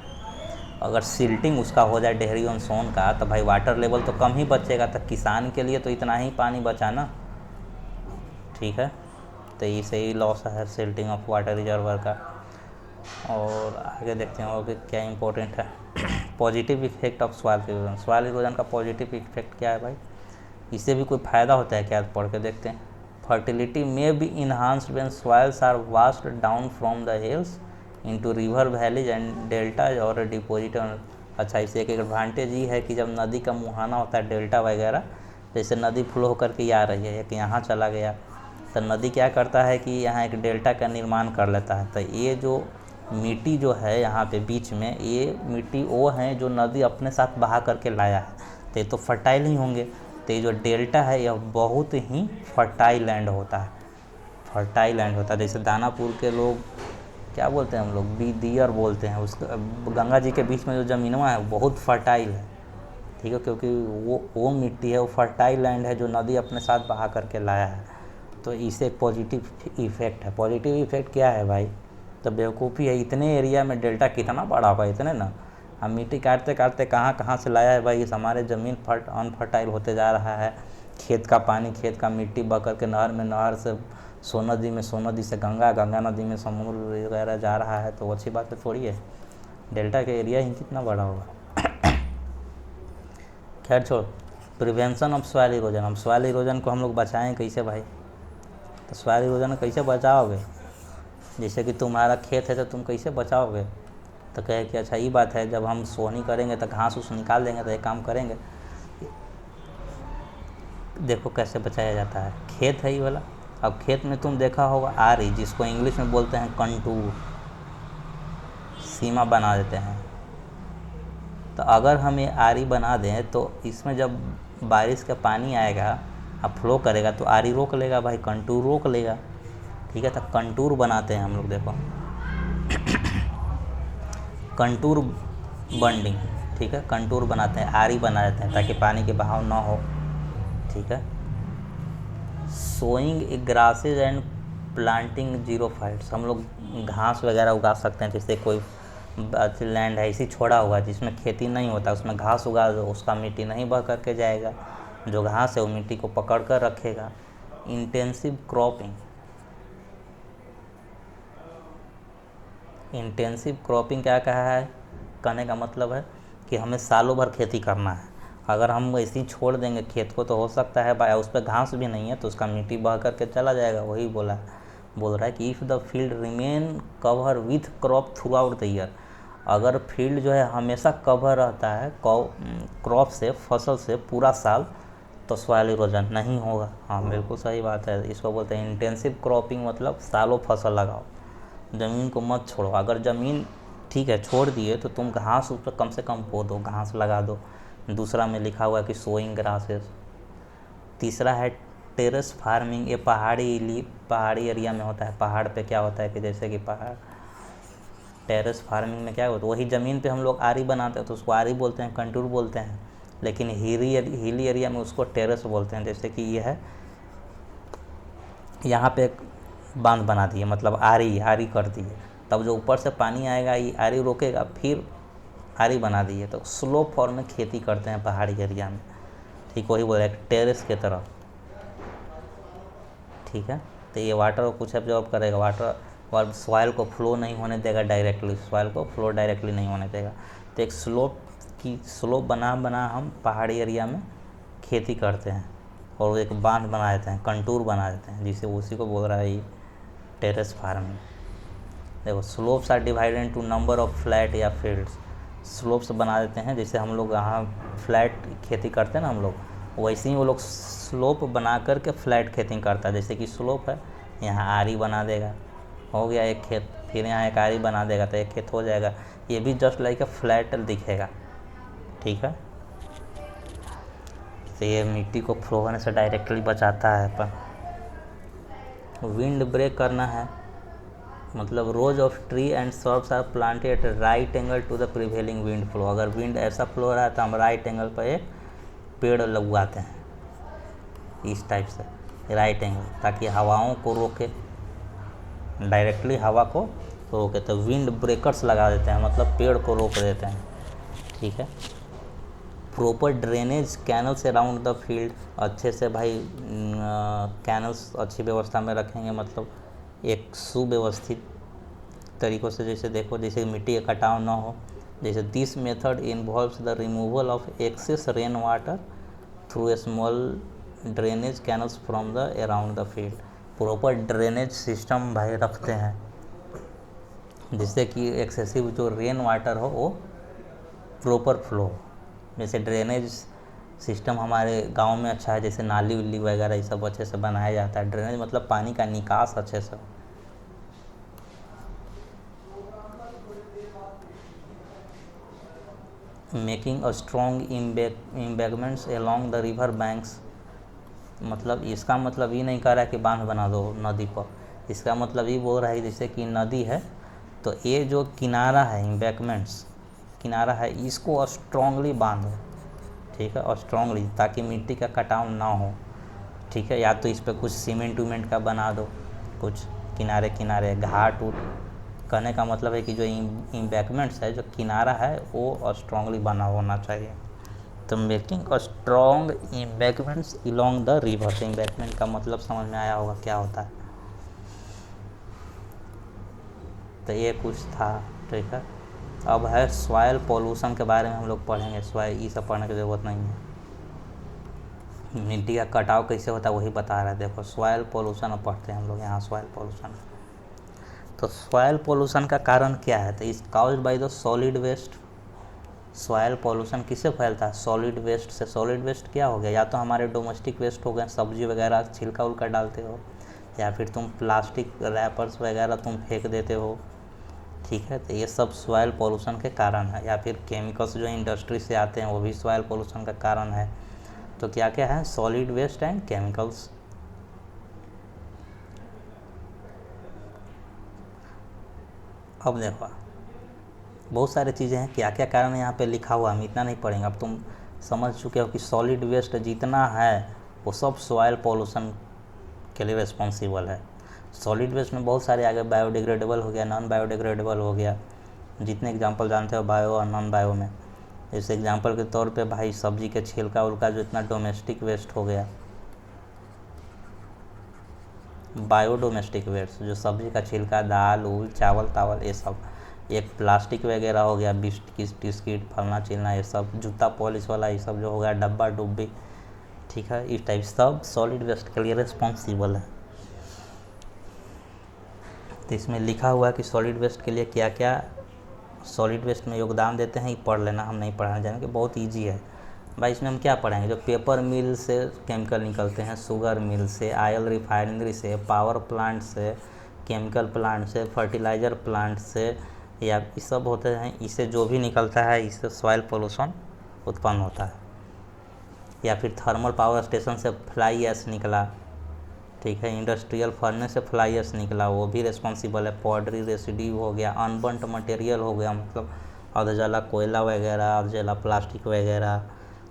अगर सिल्टिंग उसका हो जाए डेहरी ऑन सोन का, तो भाई वाटर लेवल तो कम ही बचेगा, तो किसान के लिए तो इतना ही पानी बचाना, ठीक है। तो इसे ही लॉस है सिल्टिंग ऑफ वाटर रिजर्वर का। और आगे देखते हैं और क्या इंपॉर्टेंट है। Positive effect of soil erosion, soil erosion का पॉजिटिव इफेक्ट क्या है भाई, इससे भी कोई फ़ायदा होता है क्या, पढ़ के देखते हैं। फर्टिलिटी में be enhanced when soils are washed down from the hills into river valleys and deltas और डिपोजिट। अच्छा, इससे एक एडवांटेज ये है कि जब नदी का मुहाना होता है, डेल्टा वगैरह, जैसे नदी फ्लो होकर के आ रही है, एक यहाँ चला गया, तो नदी क्या करता है कि यहाँ एक डेल्टा का निर्माण कर लेता है। तो ये जो मिट्टी जो है यहाँ पे बीच में, ये मिट्टी वो है जो नदी अपने साथ बहा करके लाया है, तो ये तो फर्टाइल ही होंगे। तो ये जो डेल्टा है यह बहुत ही फर्टाइल लैंड होता है, फर्टाइल लैंड होता है। जैसे दानापुर के लोग क्या बोलते हैं, हम लोग दियर बोलते हैं, उस गंगा जी के बीच में जो ज़मीनवा है वो बहुत फर्टाइल है, ठीक है, क्योंकि वो मिट्टी है, वो फर्टाइल लैंड है जो नदी अपने साथ बहा करके लाया है। तो इसे पॉजिटिव इफेक्ट है। पॉजिटिव इफेक्ट क्या है भाई, तो बेवकूफ़ी है, इतने एरिया में डेल्टा कितना बड़ा होगा, इतने ना, हम मिट्टी काटते काटते कहाँ कहाँ से लाया है भाई, इस हमारे ज़मीन अनफर्टाइल होते जा रहा है। खेत का पानी, खेत का मिट्टी बह करके नहर में, नहर से सोन नदी में, सोन नदी से गंगा, गंगा नदी में समुद्र वगैरह जा रहा है, तो अच्छी बात है थोड़ी है। डेल्टा का एरिया ही कितना बड़ा होगा। खैर छोड़। प्रिवेंशन ऑफ सॉइल इरोजन, हम सॉइल इरोजन को हम लोग बचाएं कैसे भाई, तो सॉइल इरोजन कैसे बचाओगे, जैसे कि तुम्हारा खेत है तो तुम कैसे बचाओगे, तो कहे कि अच्छा ये बात है, जब हम सोहनी करेंगे तो घास उस निकाल देंगे, तो एक काम करेंगे, देखो कैसे बचाया जाता है। खेत है ये वाला, अब खेत में तुम देखा होगा आरी, जिसको इंग्लिश में बोलते हैं कंटूर, सीमा बना देते हैं। तो अगर हम ये आरी बना दें तो इसमें जब बारिश का पानी आएगा, अब फ्लो करेगा, तो आरी रोक लेगा भाई, कंटूर रोक लेगा, ठीक है। तो कंटूर बनाते हैं हम लोग, देखो कंटूर बंडिंग, ठीक है, कंटूर बनाते हैं, आरी बना देते हैं ताकि पानी के बहाव ना हो, ठीक है। Sowing grasses and planting xerophytes, हम लोग घास वगैरह उगा सकते हैं, जैसे कोई लैंड है इसी छोड़ा हुआ जिसमें खेती नहीं होता, उसमें घास उगा दो, उसका मिट्टी नहीं बह करके जाएगा, जो घास है वो मिट्टी को पकड़ कर रखेगा। इंटेंसिव क्रॉपिंग, इंटेंसिव क्रॉपिंग क्या कहा है, कहने का मतलब है कि हमें सालों भर खेती करना है। अगर हम ऐसे ही छोड़ देंगे खेत को, तो हो सकता है भाई उस पर घास भी नहीं है तो उसका मिट्टी बह करके चला जाएगा। वही बोल रहा है कि if the field remain cover with crop through out the year, अगर फील्ड जो है हमेशा कवर रहता है क्रॉप से, फसल से पूरा साल, तो सॉइल इरोजन नहीं होगा। हाँ बिल्कुल सही बात है, इसको बोलते हैं इंटेंसिव क्रॉपिंग, मतलब सालों फसल लगाओ, ज़मीन को मत छोड़ो। अगर ज़मीन ठीक है छोड़ दिए तो तुम घास उस पर कम से कम बो दो, घास लगा दो। दूसरा में लिखा हुआ है कि सोइंग ग्रासेस। तीसरा है टेरेस फार्मिंग, ये पहाड़ी एरिया में होता है। पहाड़ पे क्या होता है कि जैसे कि पहाड़, टेरेस फार्मिंग में क्या होता है, वही ज़मीन पे हम लोग आरी बनाते हैं तो उसको आरी बोलते हैं, कंटूर बोलते हैं, लेकिन हिली एरिया में उसको टेरेस बोलते हैं। जैसे कि ये है, यहाँ पे एक बांध बना दिए, मतलब आरी कर दिए, तब जो ऊपर से पानी आएगा ये आरी रोकेगा, फिर आरी बना दिए, तो स्लो फॉर्म में खेती करते हैं पहाड़ी एरिया में, ठीक, वही बोल रहे हैं टेरेस के तरफ, ठीक है। तो ये वाटर को कुछ एब्जॉर्ब करेगा, वाटर और सॉइल को फ्लो नहीं होने देगा डायरेक्टली, सॉइल को फ्लो डायरेक्टली नहीं होने देगा। तो एक स्लोप बना बना हम पहाड़ी एरिया में खेती करते हैं और एक बांध बना देते हैं, कंटूर बना देते हैं, जिसे उसी को बोल रहा है ये टेरेस फार्मिंग। देखो slopes are divided into number of flat या फील्ड्स। स्लोप्स बना देते हैं, जैसे हम लोग यहाँ फ्लैट खेती करते हैं ना हम लोग, वैसे ही वो लोग स्लोप बना करके फ्लैट खेती करता है। जैसे कि स्लोप है, यहाँ आरी बना देगा, हो गया एक खेत, फिर यहाँ एक आरी बना देगा तो एक खेत हो जाएगा। ये भी जस्ट लाइक ए फ्लैट दिखेगा, ठीक है। तो ये मिट्टी को फ्लो होने से डायरेक्टली बचाता है। अपन विंड ब्रेक करना है, मतलब rows of tree and shrubs are planted at right angle to the prevailing wind flow. अगर विंड ऐसा फ्लो हो रहा है तो हम राइट एंगल पर एक पेड़ लगवाते हैं, इस टाइप से राइट एंगल, ताकि हवाओं को रोके, डायरेक्टली हवा को रोके। तो विंड ब्रेकर्स लगा देते हैं, मतलब पेड़ को रोक देते हैं, ठीक है। Proper drainage canals around the field, अच्छे से भाई कैनल्स अच्छी व्यवस्था में रखेंगे, मतलब एक सुव्यवस्थित तरीक़ों से, जैसे देखो जैसे मिट्टी का कटाव ना हो। जैसे this method involves the removal of excess rain water through a small drainage canals from the around the field. Proper drainage system भाई रखते हैं, जिससे कि एक्सेसिव जो रेन वाटर हो वो प्रॉपर फ्लो हो। जैसे ड्रेनेज सिस्टम हमारे गांव में अच्छा है, जैसे नाली उली वगैरह ये सब अच्छे से बनाया जाता है। ड्रेनेज मतलब पानी का निकास अच्छे से। Making a strong embankments along the river banks, मतलब इसका मतलब ये नहीं कह रहा है कि बांध बना दो नदी पर, इसका मतलब ये बोल रहा है जैसे कि नदी है तो ये जो किनारा है, एम्बैंकमेंट्स किनारा है, इसको स्ट्रॉन्गली बांधो, ठीक है, और स्ट्रॉन्गली, ताकि मिट्टी का कटाव ना हो, ठीक है। या तो इस पर कुछ सीमेंट उमेंट का बना दो, कुछ किनारे किनारे घाट उट। कहने का मतलब है कि जो एम्बैंकमेंट्स है, जो किनारा है, वो स्ट्रॉन्गली बना होना चाहिए। तो making a strong embankments along the river. Embankment का मतलब समझ में आया होगा क्या होता है। तो ये कुछ था, ठीक है। अब है सॉइल पोल्यूशन के बारे में हम लोग पढ़ेंगे। सॉइल ये सब पढ़ने की ज़रूरत नहीं है, मिट्टी का कटाव कैसे होता है वही बता रहा है। देखो सॉइल पोल्यूशन अब पढ़ते हैं हम लोग यहाँ, सॉइल पोल्यूशन। तो सॉइल पोल्यूशन का कारण क्या है? तो is caused by the solid waste. Soil pollution किससे फैलता है? सॉलिड वेस्ट से। सॉलिड वेस्ट क्या हो गया? या तो हमारे डोमेस्टिक वेस्ट हो गए, सब्जी वगैरह छिलका उलका डालते हो, या फिर तुम प्लास्टिक रैपर्स वगैरह तुम फेंक देते हो, ठीक है। तो ये सब सॉइल पोल्यूशन के कारण है। या फिर केमिकल्स जो इंडस्ट्री से आते हैं वो भी सॉइल पोल्यूशन का कारण है। तो क्या क्या है? Solid waste and chemicals. अब देखो बहुत सारी चीज़ें हैं, क्या क्या कारण है यहाँ पे लिखा हुआ, हम इतना नहीं पढ़ेंगे। अब तुम समझ चुके हो कि सॉलिड वेस्ट जितना है वो सब सॉइल पोल्यूशन के लिए रिस्पॉन्सिबल है। सॉलिड वेस्ट में बहुत सारे आ गए, बायोडिग्रेडेबल हो गया, नॉन बायोडिग्रेडेबल हो गया, जितने एग्जांपल जानते हो बायो और नॉन बायो में। जैसे एग्जांपल के तौर पे भाई सब्जी के छिलका उलका जो इतना डोमेस्टिक वेस्ट हो गया, बायो डोमेस्टिक वेस्ट जो सब्जी का छिलका, दाल उल चावल तावल ये सब। एक प्लास्टिक वगैरह हो गया, बिस्किट फलना चिलना ये सब, जूता पॉलिश वाला ये सब जो हो गया, डब्बा डुब्बी, ठीक है, इस टाइप सब सॉलिड वेस्ट के लिए रिस्पॉन्सिबल है। तो इसमें लिखा हुआ है कि सॉलिड वेस्ट के लिए क्या क्या सॉलिड वेस्ट में योगदान देते हैं, ये पढ़ लेना, हम नहीं पढ़ाना जानेंगे, बहुत ईजी है भाई। इसमें हम क्या पढ़ेंगे? जो पेपर मिल से केमिकल निकलते हैं, शुगर मिल से, ऑयल रिफाइनरी से, पावर प्लांट से, केमिकल प्लांट से, फर्टिलाइज़र प्लांट से, या ये सब होते हैं, इससे जो भी निकलता है इससे सॉइल पोल्यूशन उत्पन्न होता है। या फिर थर्मल पावर स्टेशन से फ्लाई ऐश निकला, ठीक है, इंडस्ट्रियल फर्नेस से फ्लाई ऐश निकला, वो भी रिस्पॉन्सिबल है। पाउडरी रेसिड्यू हो गया, अनबर्न्ट मटेरियल हो गया, मतलब अधजला कोयला वगैरह, अधजला प्लास्टिक वगैरह,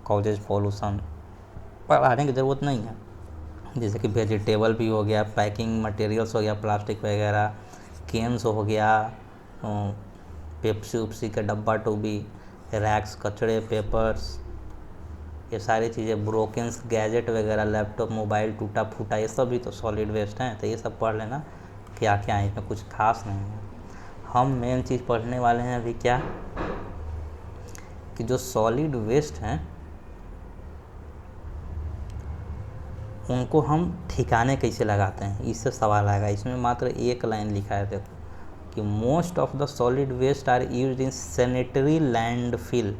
कॉजेज पोल्यूशन, पढ़ाने की ज़रूरत नहीं है। जैसे कि वेजिटेबल भी हो गया, पैकिंग मटेरियल्स हो गया, प्लास्टिक वगैरह, कैंस हो गया, पेप्सी उप्सी का डब्बा टूबी, रैक्स, कचड़े, पेपर्स, ये सारी चीज़ें, ब्रोकन्स गैजेट वगैरह, लैपटॉप मोबाइल टूटा फूटा, ये सब भी तो सॉलिड वेस्ट हैं। तो ये सब पढ़ लेना क्या क्या है, इसमें कुछ खास नहीं है। हम मेन चीज़ पढ़ने वाले हैं अभी क्या, कि जो सॉलिड वेस्ट हैं उनको हम ठिकाने कैसे लगाते हैं, इससे सवाल आएगा। इसमें मात्र एक लाइन लिखा है, देखो कि most of the solid waste are used in sanitary landfill.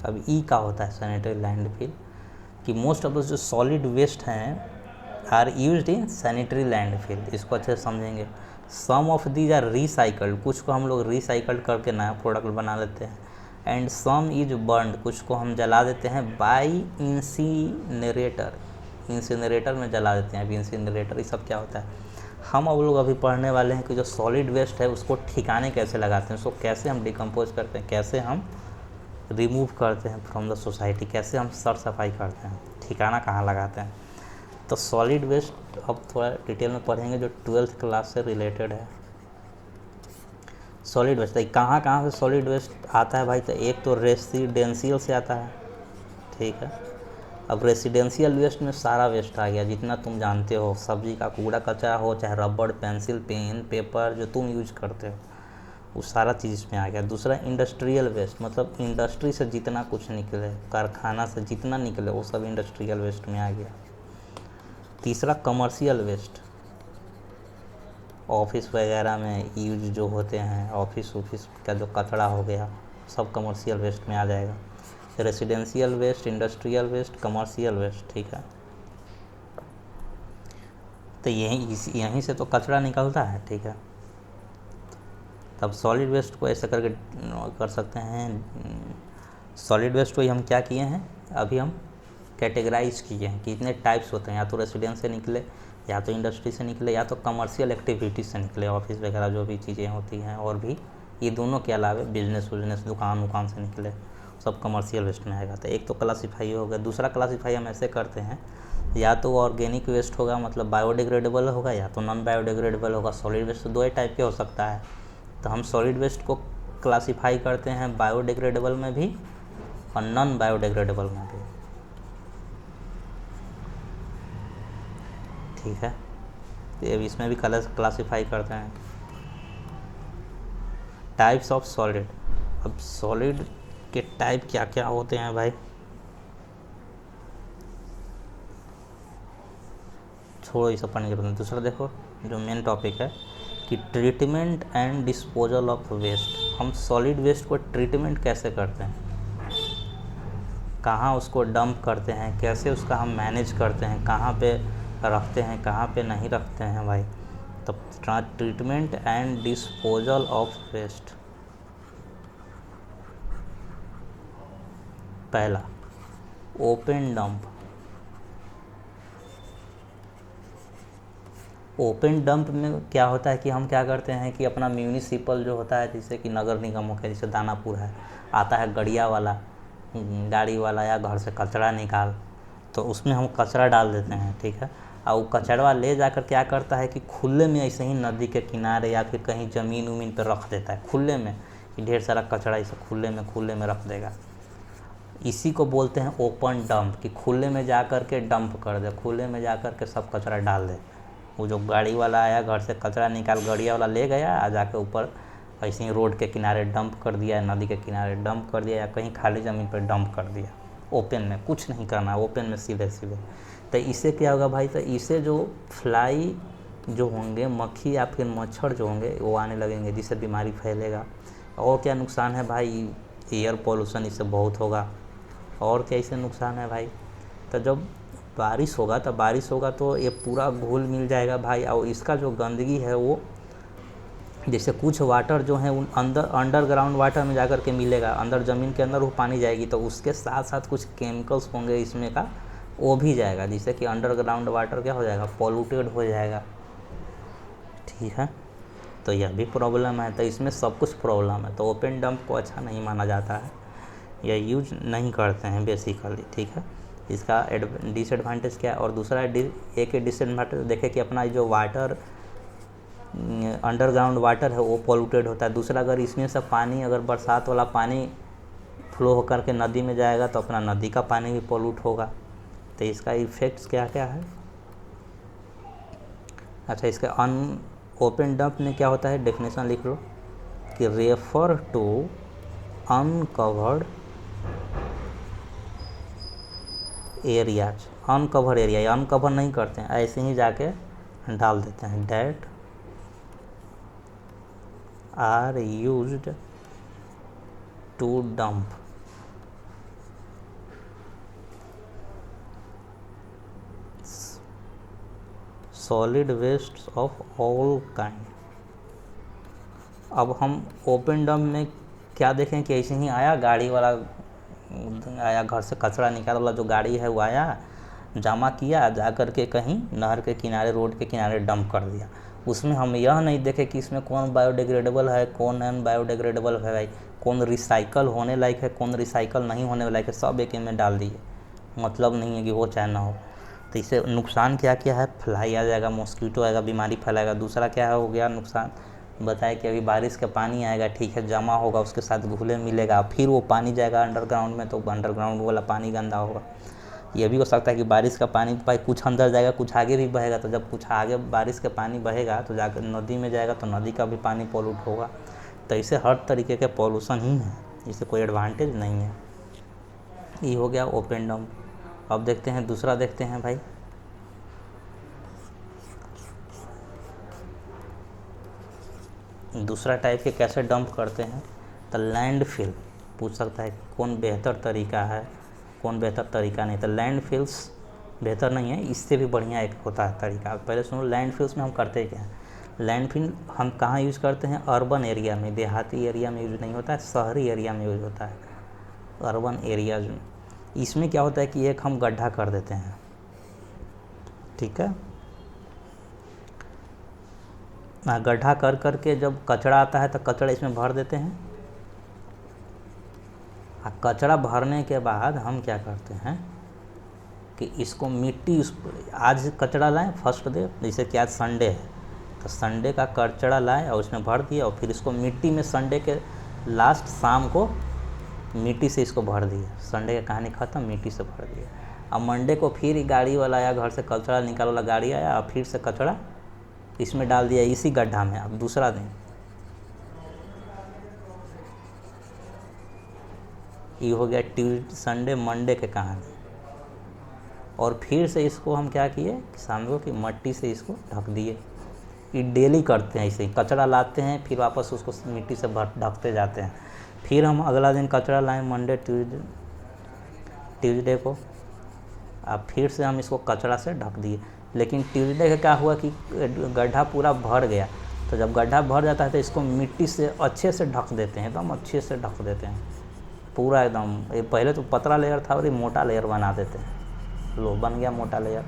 अब ई का होता है सैनिटरी लैंडफिल, कि मोस्ट ऑफ द जो सॉलिड वेस्ट हैं are used in sanitary landfill. इसको अच्छे से समझेंगे। Some of these are recycled, कुछ को हम लोग रिसाइकल्ड करके नया प्रोडक्ट बना लेते हैं। एंड सम इज बर्न्ड, कुछ को हम जला देते हैं बाई इंसिनरेटर, इंसिनरेटर में जला देते हैं। अब इंसिनरेटर ये सब क्या होता है, हम अब लोग अभी पढ़ने वाले हैं कि जो सॉलिड वेस्ट है उसको ठिकाने कैसे लगाते हैं, उसको कैसे हम डिकम्पोज करते हैं, कैसे हम रिमूव करते हैं फ्रॉम द सोसाइटी, कैसे हम सर सफाई करते हैं, ठिकाना कहाँ लगाते हैं। तो सॉलिड वेस्ट अब थोड़ा डिटेल में पढ़ेंगे, जो 12th क्लास से रिलेटेड है। सॉलिड वेस्ट कहाँ कहाँ से सॉलिड वेस्ट आता है भाई, तो एक तो रेसिडेंशियल से आता है, ठीक है। अब रेसिडेंशियल वेस्ट में सारा वेस्ट आ गया, जितना तुम जानते हो, सब्जी का कूड़ा कचरा हो, चाहे रबड़, पेंसिल, पेन, पेपर जो तुम यूज करते हो, वो सारा चीज़ इसमें आ गया। दूसरा इंडस्ट्रियल वेस्ट, मतलब इंडस्ट्री से जितना कुछ निकले, कारखाना से जितना निकले, वो सब इंडस्ट्रियल वेस्ट में आ गया। तीसरा कमर्शियल वेस्ट, ऑफिस वगैरह में यूज जो होते हैं, ऑफिस का जो कचरा हो गया, सब कमर्शियल वेस्ट में आ जाएगा। Residential waste, industrial waste, commercial waste, ठीक है। तो यहीं से तो कचरा निकलता है, ठीक है। तब सॉलिड वेस्ट को ऐसे करके कर सकते हैं। सॉलिड वेस्ट को ही हम क्या किए हैं, अभी हम कैटेगराइज किए हैं कि इतने टाइप्स होते हैं, या तो रेसिडेंस से निकले, या तो इंडस्ट्री से निकले, या तो कमर्शियल एक्टिविटीज़ से निकले, ऑफिस वगैरह जो भी चीज़ें होती हैं, और भी ये दोनों के अलावा बिजनेस दुकान से निकले, सब कमर्शियल वेस्ट में आएगा। तो एक तो क्लासीफाई हो गया। दूसरा क्लासीफाई हम ऐसे करते हैं, या तो ऑर्गेनिक वेस्ट होगा, मतलब बायोडिग्रेडेबल होगा, या तो नॉन बायोडिग्रेडेबल होगा। सॉलिड वेस्ट तो दो ही टाइप के हो सकता है। तो हम सॉलिड वेस्ट को क्लासीफाई करते हैं बायोडिग्रेडेबल में भी और नॉन बायोडिग्रेडेबल में भी, ठीक है। तो अब इसमें भी क्लासीफाई करते हैं। टाइप्स ऑफ सॉलिड, अब सॉलिड के टाइप क्या क्या होते हैं भाई, छोड़ो ये सब पढ़ने के बाद। दूसरा देखो जो मेन टॉपिक है कि treatment and disposal of waste. हम सॉलिड वेस्ट को ट्रीटमेंट कैसे करते हैं, कहाँ उसको डंप करते हैं, कैसे उसका हम मैनेज करते हैं, कहाँ पे रखते हैं, कहाँ पे नहीं रखते हैं भाई। तो treatment and disposal of waste. पहला ओपन डंप। ओपन डंप में क्या होता है कि हम क्या करते हैं कि अपना म्यूनिसिपल जो होता है, जैसे कि नगर निगम हो गया, जैसे दानापुर है, आता है गड़िया वाला, गाड़ी वाला, या घर से कचरा निकाल, तो उसमें हम कचरा डाल देते हैं, ठीक है। और वो कचरा ले जाकर क्या करता है कि खुले में ऐसे ही नदी के किनारे या फिर कहीं ज़मीन उमीन पर रख देता है, खुले में, कि ढेर सारा कचरा इसे खुले में रख देगा। इसी को बोलते हैं ओपन डंप, कि खुले में जा कर के डंप कर दे, खुले में जा कर के सब कचरा डाल दे। वो जो गाड़ी वाला आया, घर से कचरा निकाल, गाड़िया वाला ले गया, आ जाके ऊपर ऐसे ही रोड के किनारे डंप कर दिया, नदी के किनारे डंप कर दिया, या कहीं खाली ज़मीन पर डंप कर दिया। ओपन में कुछ नहीं करना, ओपन में सीधे। तो इससे क्या होगा भाई, तो इससे जो फ्लाई जो होंगे, मक्खी या फिर मच्छर जो होंगे, वो आने लगेंगे, जिससे बीमारी फैलेगा। और क्या नुकसान है भाई, एयर पोल्यूशन इससे बहुत होगा। और क्या इससे नुकसान है भाई, तो जब बारिश होगा तो ये पूरा घुल मिल जाएगा भाई। और इसका जो गंदगी है वो, जैसे कुछ वाटर जो है उन अंडरग्राउंड वाटर में जाकर के मिलेगा, अंदर ज़मीन के अंदर वो पानी जाएगी, तो उसके साथ साथ कुछ केमिकल्स होंगे इसमें का, वो भी जाएगा, जिससे कि अंडरग्राउंड वाटर क्या हो जाएगा, पॉल्यूटेड हो जाएगा, ठीक है। तो यह भी प्रॉब्लम है। तो इसमें सब कुछ प्रॉब्लम है। तो ओपन डंप को अच्छा नहीं माना जाता है, या यूज नहीं करते हैं बेसिकली, ठीक है। इसका डिसएडवांटेज क्या है, और दूसरा एक डिसएडवांटेज देखें कि अपना जो वाटर, अंडरग्राउंड वाटर है, वो पॉल्यूटेड होता है। दूसरा, अगर इसमें से पानी, अगर बरसात वाला पानी फ्लो होकर के नदी में जाएगा, तो अपना नदी का पानी भी पॉल्यूट होगा। तो इसका इफ़ेक्ट्स क्या क्या है, अच्छा, इसका ओपन डंप में क्या होता है, डेफिनेशन लिख लो कि refer to uncovered areas. Uncover area, uncover नहीं करते हैं, ऐसे ही जाके डाल देते हैं। That are used to dump solid waste of all kind. अब हम ओपन डंप में क्या देखें कि ऐसे ही आया, गाड़ी वाला आया, घर से कचरा निकाल वाला जो गाड़ी है वो आया, जमा किया, जा कर के कहीं नहर के किनारे, रोड के किनारे डंप कर दिया। उसमें हम यह नहीं देखे कि इसमें कौन बायोडिग्रेडेबल है, कौन नॉन बायोडिग्रेडेबल है, भाई कौन रिसाइकल होने लायक है, कौन रिसाइकल नहीं होने लायक है, सब एक में डाल दिए। मतलब नहीं है कि वो चाहे ना हो। तो इससे नुकसान क्या क्या है, फ्लाई आ जाएगा, मॉस्किटो आएगा, बीमारी फैलाएगा। दूसरा क्या हो गया नुकसान, बताया कि अभी बारिश का पानी आएगा, ठीक है, जमा होगा, उसके साथ घुले मिलेगा, फिर वो पानी जाएगा अंडरग्राउंड में, तो अंडरग्राउंड वाला पानी गंदा होगा। ये भी हो सकता है कि बारिश का पानी भाई कुछ अंदर जाएगा, कुछ आगे भी बहेगा, तो जब कुछ आगे बारिश का पानी बहेगा तो जाकर नदी में जाएगा, तो नदी का भी पानी पॉल्यूट होगा। तो इसे हर तरीके के पॉल्यूशन ही है, इससे कोई एडवांटेज नहीं है। ये हो गया ओपन डंप। अब देखते हैं दूसरा, देखते हैं भाई। दूसरा टाइप के कैसे डंप करते हैं, तो लैंडफिल। पूछ सकता है कौन बेहतर तरीका है, कौन बेहतर तरीका नहीं। तो लैंडफिल्स बेहतर नहीं है, इससे भी बढ़िया एक होता है तरीका। पहले सुनो, लैंडफिल्स में हम करते क्या है। लैंडफिल हम कहाँ यूज़ करते हैं, अर्बन एरिया में, देहाती एरिया में यूज़ नहीं होता है, शहरी एरिया में यूज़ होता है, अर्बन एरियाज में। इसमें क्या होता है कि एक हम गड्ढा कर देते हैं, ठीक है, गड्ढा कर करके जब कचरा आता है तो कचरा इसमें भर देते हैं। कचरा भरने के बाद हम क्या करते हैं कि इसको मिट्टी, आज कचरा लाएं फर्स्ट डे, जैसे कि आज संडे है तो संडे का कचरा लाएं और उसमें भर दिया, और फिर इसको मिट्टी में संडे के लास्ट शाम को मिट्टी से इसको भर दिया। संडे का कहानी ख़त्म, मिट्टी से भर दिया। अब मंडे को फिर गाड़ी वाला आया, घर से कचरा निकाल वाला गाड़ी आया, और फिर से कचरा इसमें डाल दिया, इसी गड्ढा में। अब दूसरा दिन ये हो गया ट्यूसडे, संडे, मंडे के कहानी। और फिर से इसको हम क्या किए, शाम को कि मट्टी से इसको ढक दिए। ये डेली करते हैं ऐसे ही, कचरा लाते हैं, फिर वापस उसको मिट्टी से ढकते जाते हैं। फिर हम अगला दिन कचरा लाएं, मंडे, ट्यूसडे को, अब फिर से हम इसको कचरा से ढक दिए। लेकिन ट्यूसडे का क्या हुआ कि गड्ढा पूरा भर गया। तो जब गड्ढा भर जाता है तो इसको मिट्टी से अच्छे से ढक देते हैं, एकदम अच्छे से ढक देते हैं पूरा एकदम। ये पहले तो पतला लेयर था और ये मोटा लेयर बना देते हैं, लो बन गया मोटा लेयर।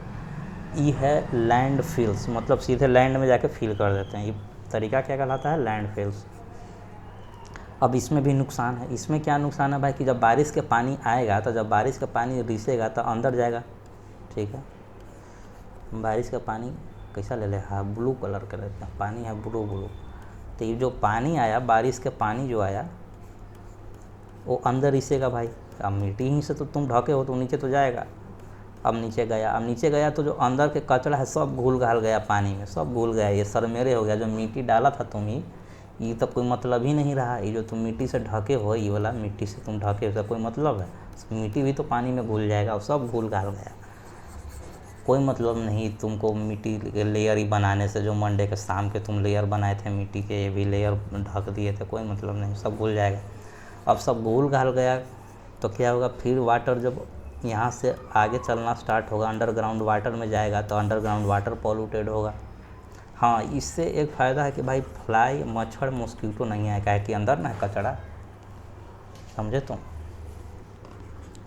ये है लैंड फिल्स, मतलब सीधे लैंड में जाके फिल कर देते हैं। ये तरीका क्या कहलाता है, लैंड फिल्स। अब इसमें भी नुकसान है। इसमें क्या नुकसान है भाई कि जब बारिश के पानी आएगा, तो जब बारिश का पानी रिसेगा तो अंदर जाएगा, ठीक है। बारिश का पानी कैसा ले ले, हाँ ब्लू कलर का लेते हैं, पानी है ब्लू। तो ये जो पानी आया, बारिश के पानी जो आया वो अंदर रिसेगा भाई। अब मिट्टी ही से तो तुम ढके हो तो नीचे तो जाएगा। अब नीचे गया तो जो अंदर के कचरा है सब घुल घाल गया पानी में, सब घुल गया, ये सरमेरे हो गया। जो मिट्टी डाला था तुम ही, ये तो कोई मतलब ही नहीं रहा। ये जो तुम मिट्टी से ढके हो, ये वाला मिट्टी से तुम ढके हो, कोई मतलब है, मिट्टी भी तो पानी में घुल जाएगा, और सब घुल घाल गया। कोई मतलब नहीं तुमको मिट्टी के लेयर ही बनाने से। जो मंडे के शाम के तुम लेयर बनाए थे मिट्टी के, ये भी लेयर ढक दिए थे, कोई मतलब नहीं, सब घुल जाएगा। अब सब घुल घाल गया तो क्या होगा, फिर वाटर जब यहाँ से आगे चलना स्टार्ट होगा, अंडरग्राउंड वाटर में जाएगा, तो अंडरग्राउंड वाटर पॉल्यूटेड होगा। हाँ, इससे एक फ़ायदा है कि भाई फ्लाई, मच्छर, मॉस्किटो नहीं आएगा, कि अंदर ना कचरा, समझे तुम।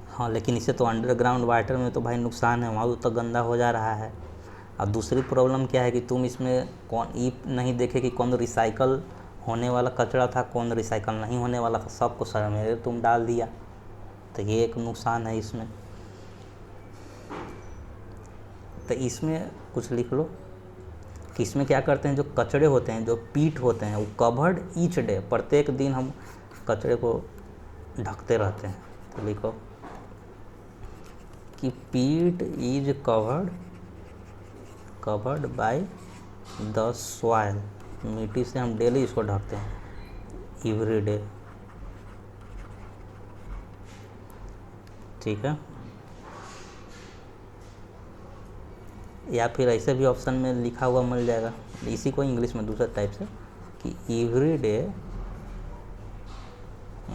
हाँ, लेकिन इससे तो अंडरग्राउंड वाटर में तो भाई नुकसान है, वहाँ तो गंदा हो जा रहा है। अब दूसरी प्रॉब्लम क्या है कि तुम इसमें कौन ये नहीं देखे कि कौन रिसाइकल होने वाला कचरा था, कौन रिसाइकल नहीं होने वाला था, सबको सर में तुम डाल दिया। तो ये एक नुकसान है इसमें। तो इसमें कुछ लिख लो कि इसमें क्या करते हैं, जो कचरे होते हैं, जो पीट होते हैं, वो कवर्ड ईच डे, प्रत्येक दिन हम कचरे को ढकते रहते हैं। तो लिखो कि pit is covered by the soil, मिट्टी से हम डेली इसको ढकते हैं, एवरी डे। ठीक है, या फिर ऐसे भी ऑप्शन में लिखा हुआ मिल जाएगा, इसी को इंग्लिश में दूसरे टाइप से, कि एवरी डे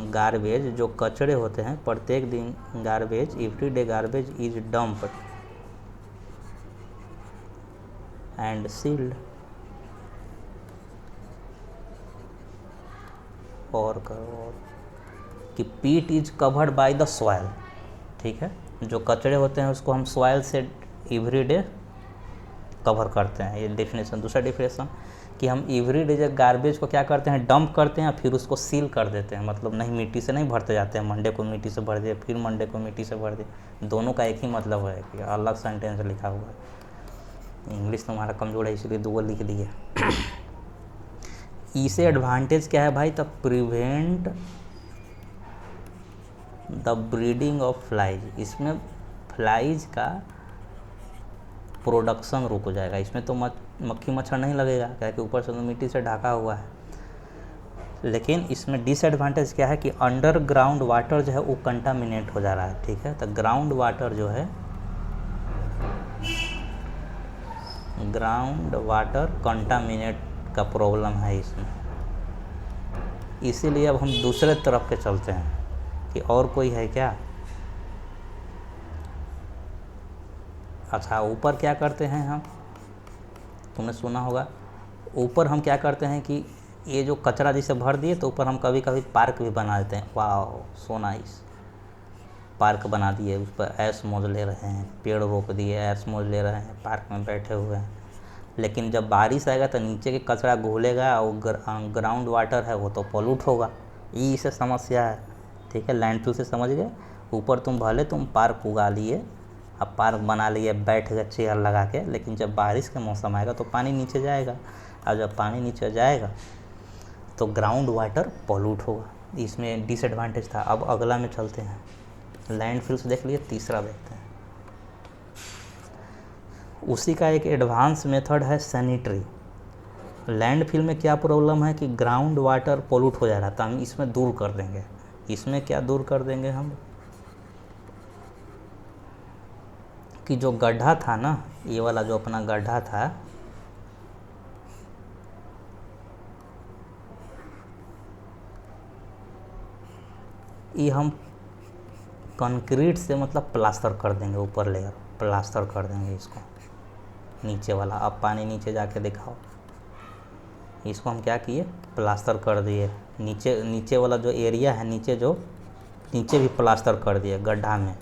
गार्बेज, जो कचरे होते हैं प्रत्येक दिन garbage, every day garbage is dumped and sealed. और कि pit is covered by the soil. ठीक है, जो कचरे होते हैं उसको हम सॉइल से एवरी डे कवर करते हैं। ये डेफिनेशन। दूसरा डेफिनेशन कि हम एवरी डे गार्बेज को क्या करते हैं, डंप करते हैं, फिर उसको सील कर देते हैं। मतलब नहीं, मिट्टी से नहीं भरते जाते हैं, मंडे को मिट्टी से भर दिए, फिर मंडे को मिट्टी से भर दिए। दोनों का एक ही मतलब है कि अलग सेंटेंस लिखा हुआ है। इंग्लिश तुम्हारा कमज़ोर है इसलिए दो लिख दिए। इसे एडवांटेज क्या है भाई, the prevent the breeding of flies. इसमें फ्लाइज का प्रोडक्शन रुक हो जाएगा। इसमें तो मक्खी मच्छर नहीं लगेगा, क्या कि ऊपर से तो मिट्टी से ढका हुआ है। लेकिन इसमें डिसएडवांटेज क्या है कि अंडरग्राउंड वाटर जो है वो कंटामिनेट हो जा रहा है। ठीक है, तो ग्राउंड वाटर जो है, ग्राउंड वाटर कंटामिनेट का प्रॉब्लम है इसमें। इसीलिए अब हम दूसरे तरफ के चलते हैं कि और कोई है क्या। अच्छा, ऊपर क्या करते हैं हम, तुमने सुना होगा, ऊपर हम क्या करते हैं कि ये जो कचरा जिसे भर दिए तो ऊपर हम कभी कभी पार्क भी बना देते हैं। वाह, सो नाइस, पार्क बना दिए, उस पर ऐश मौज ले रहे हैं, पेड़ रोप दिए, ऐश मौज ले रहे हैं, पार्क में बैठे हुए हैं। लेकिन जब बारिश आएगा तो नीचे के कचरा घुलेगा और ग्राउंड वाटर है वो तो पॉल्यूट होगा। ये इसे समस्या है। ठीक है, लैंडफिल से समझ गए। ऊपर तुम भले तुम पार्क उगा लिए, अब पार्क बना लिए, बैठ गए चेयर लगा के, लेकिन जब बारिश का मौसम आएगा तो पानी नीचे जाएगा, और जब पानी नीचे जाएगा तो ग्राउंड वाटर पॉल्यूट होगा। इसमें डिसएडवांटेज था। अब अगला में चलते हैं, लैंडफिल्स देख लिए, तीसरा देखते हैं। उसी का एक एडवांस मेथड है सैनिटरी। लैंडफिल में क्या प्रॉब्लम है कि ग्राउंड वाटर पॉल्यूट हो जा रहा था, हम इसमें दूर कर देंगे। इसमें क्या दूर कर देंगे हम, कि जो गड्ढा था ना, ये वाला जो अपना गड्ढा था, ये हम कंक्रीट से मतलब प्लास्टर कर देंगे, ऊपर लेयर प्लास्टर कर देंगे इसको, नीचे वाला। अब पानी नीचे जाके दिखाओ, इसको हम क्या किए, प्लास्टर कर दिए। नीचे वाला जो एरिया है, नीचे भी प्लास्टर कर दिए गड्ढा में।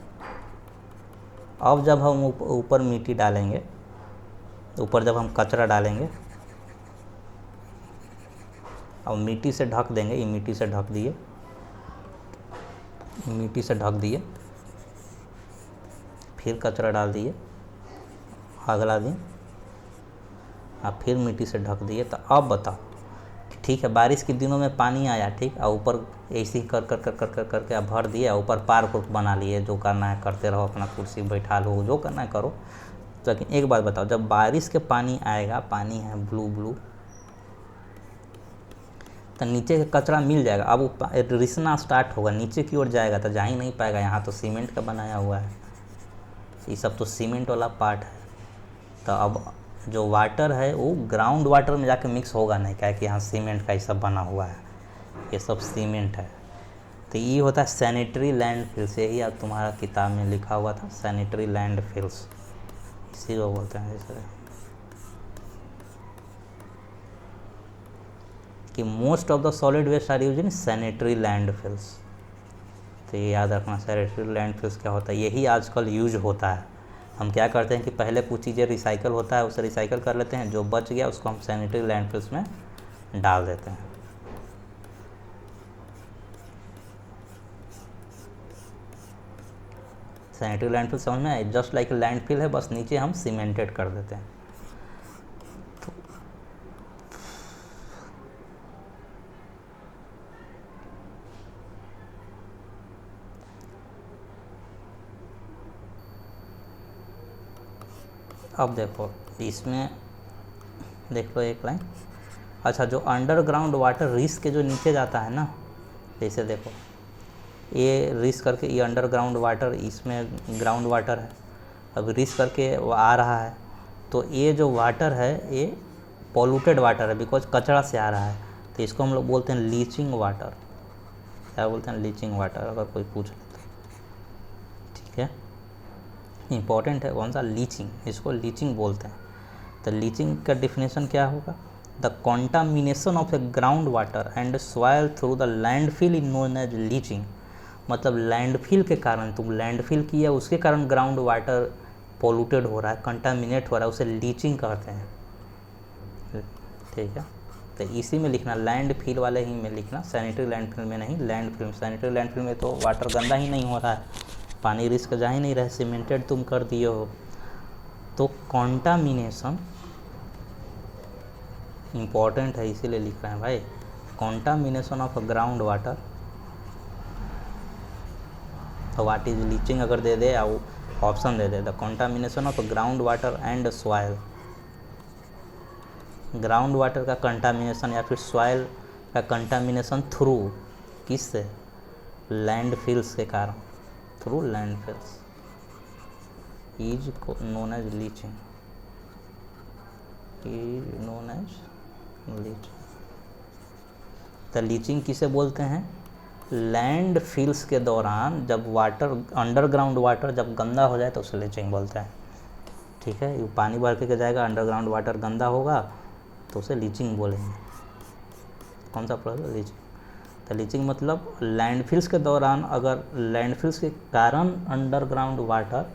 अब जब हम ऊपर मिट्टी डालेंगे, ऊपर जब हम कचरा डालेंगे, अब मिट्टी से ढक देंगे, ये मिट्टी से ढक दिए, मिट्टी से ढक दिए, फिर कचरा डाल दिए अगला दिन, अब फिर मिट्टी से ढक दिए। तो अब बताओ, ठीक है, बारिश के दिनों में पानी आया, ठीक, और ऊपर ऐसे ही करके अब भर दिया, ऊपर पार्क उर्क बना लिए, जो करना है करते रहो, अपना कुर्सी बैठा लो, जो करना है करो। तो लेकिन एक बात बताओ, जब बारिश के पानी आएगा, पानी है ब्लू, तो नीचे का कचरा मिल जाएगा। अब वो रिसना स्टार्ट होगा, नीचे की ओर जाएगा तो जा ही नहीं पाएगा। यहाँ तो सीमेंट का बनाया हुआ है, ये सब तो सीमेंट वाला पार्ट है। तो अब जो वाटर है वो ग्राउंड वाटर में जाके मिक्स होगा नहीं, क्या कि यहाँ सीमेंट का ये सब बना हुआ है, ये सब सीमेंट है। तो ये होता है सैनिटरी लैंडफिल्स। यही अब तुम्हारा किताब में लिखा हुआ था, सैनिटरी लैंडफिल्स, इसी को बोलते हैं जैसे कि most of the solid waste are use in sanitary landfills. तो ये याद रखना, सैनिटरी लैंडफिल्स क्या होता है, यही आजकल यूज होता है। हम क्या करते हैं कि पहले कुछ चीज़ें रिसाइकल होता है, उसे रिसाइकल कर लेते हैं, जो बच गया उसको हम सैनिटरी लैंडफिल्स में डाल देते हैं। सैनिटरी लैंडफिल समझ में आए, जस्ट लाइक लैंडफिल है, बस नीचे हम सीमेंटेड कर देते हैं। अब देखो, इसमें देख लो एक लाइन। अच्छा, जो अंडरग्राउंड वाटर रिस के जो नीचे जाता है ना, जैसे देखो ये रिस करके, ये अंडरग्राउंड वाटर, इसमें ग्राउंड वाटर है, अब रिस करके वो आ रहा है, तो ये जो वाटर है ये पॉल्यूटेड वाटर है, बिकॉज कचरा से आ रहा है, तो इसको हम लोग बोलते हैं लीचिंग वाटर। क्या बोलते हैं? लीचिंग वाटर, अगर कोई पूछ ले तो। ठीक है, इम्पॉर्टेंट है कौन सा? लीचिंग, इसको लीचिंग बोलते हैं। तो लीचिंग का डिफिनेशन क्या होगा? The contamination of a ground water and soil through the landfill is known as leaching. मतलब लैंडफिल के कारण, तुम लैंडफिल किया उसके कारण ग्राउंड वाटर पोल्यूटेड हो रहा है, कंटामिनेट हो रहा है, उसे लीचिंग कहते हैं। ठीक है, तो इसी में लिखना, लैंडफिल वाले ही में लिखना, सैनिटरी लैंडफिल में नहीं। लैंडफिल, सैनिटरी लैंडफिल में तो वाटर गंदा ही नहीं हो रहा है, पानी रिस्क जा ही नहीं रहा है, सीमेंटेड तुम कर दिए हो। तो कॉन्टामिनेशन इम्पॉर्टेंट है, इसीलिए लिख रहे हैं भाई। कॉन्टामिनेशन ऑफ ग्राउंड वाटर, तो वाट इज लीचिंग अगर दे दे, या option they they, the contamination of ground water and soil. Ground water का कंटामिनेशन या फिर सॉयल का कंटामिनेशन थ्रू, किससे? लैंडफिल्स के कारण, through landfills is known as leaching, is known as leaching. तो लीचिंग किसे बोलते हैं? लैंड फिल्स के दौरान जब वाटर, अंडरग्राउंड वाटर जब गंदा हो जाए तो उसे लीचिंग बोलते हैं। ठीक है, ये पानी भर के जाएगा, अंडरग्राउंड वाटर गंदा होगा तो उसे लीचिंग बोलेंगे। कौन सा प्रोसेस? लीचिंग। तो लीचिंग मतलब लैंडफिल्स के दौरान, अगर लैंडफिल्स के कारण अंडरग्राउंड वाटर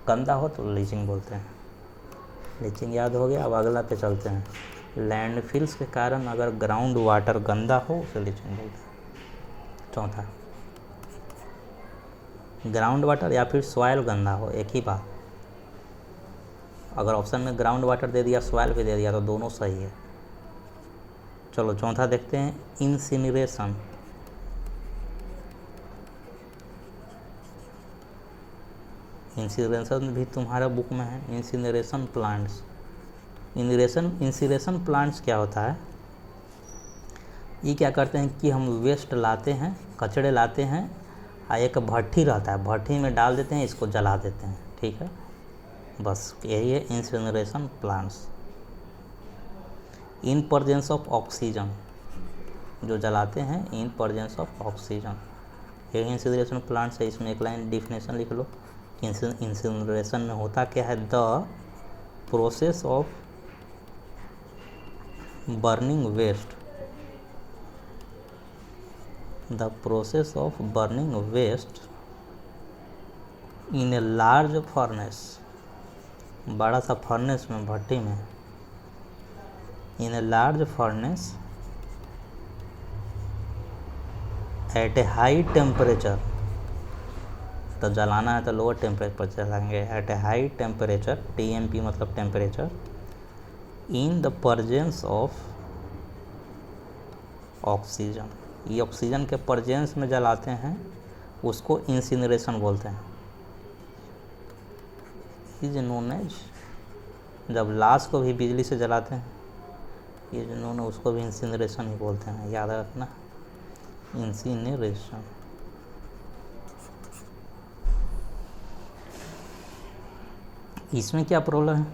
गंदा हो तो लीचिंग बोलते हैं। लीचिंग याद हो गया। अब अगला पे चलते हैं। लैंडफिल्स के कारण अगर ग्राउंड वाटर गंदा हो उसे लीचिंग बोलते हैं। चौथा, ग्राउंड वाटर या फिर सॉयल गंदा हो, एक ही बात। अगर ऑप्शन में ग्राउंड वाटर दे दिया, सॉयल भी दे दिया, तो दोनों सही है। चलो चौथा देखते हैं, इंसिनरेशन। इंसिनरेशन भी तुम्हारा बुक में है, इंसिनरेशन प्लांट्स। इंसिनरेशन प्लांट्स क्या होता है? ये क्या करते हैं कि हम वेस्ट लाते हैं, कचड़े लाते हैं, एक भट्ठी रहता है, भट्ठी में डाल देते हैं, इसको जला देते हैं। ठीक है, बस यही है incineration plants. In presence of oxygen, जो जलाते हैं इन प्रेजेंस ऑफ ऑक्सीजन, ये इंसिनरेशन प्लांट्स है। इसमें एक लाइन डिफिनेशन लिख लो। इंसिनरेशन में होता क्या है? The process of burning waste, the process of burning waste in a large furnace, बड़ा सा फर्नेस में, भट्टी में, in a large furnace at a high temperature. तो जलाना है तो लोअर टेम्परेचर पर जलाएंगे। At a high temperature, TMP मतलब temperature, in the presence of oxygen. ये ऑक्सीजन के प्रेजेंस में जलाते हैं, उसको इंसिनरेशन बोलते हैं। इज नोन एज, जब लाश को भी बिजली से जलाते हैं, ये जो नोन है उसको भी इंसिनरेशन ही बोलते हैं, याद रखना, इंसिनरेशन। इसमें क्या प्रॉब्लम है?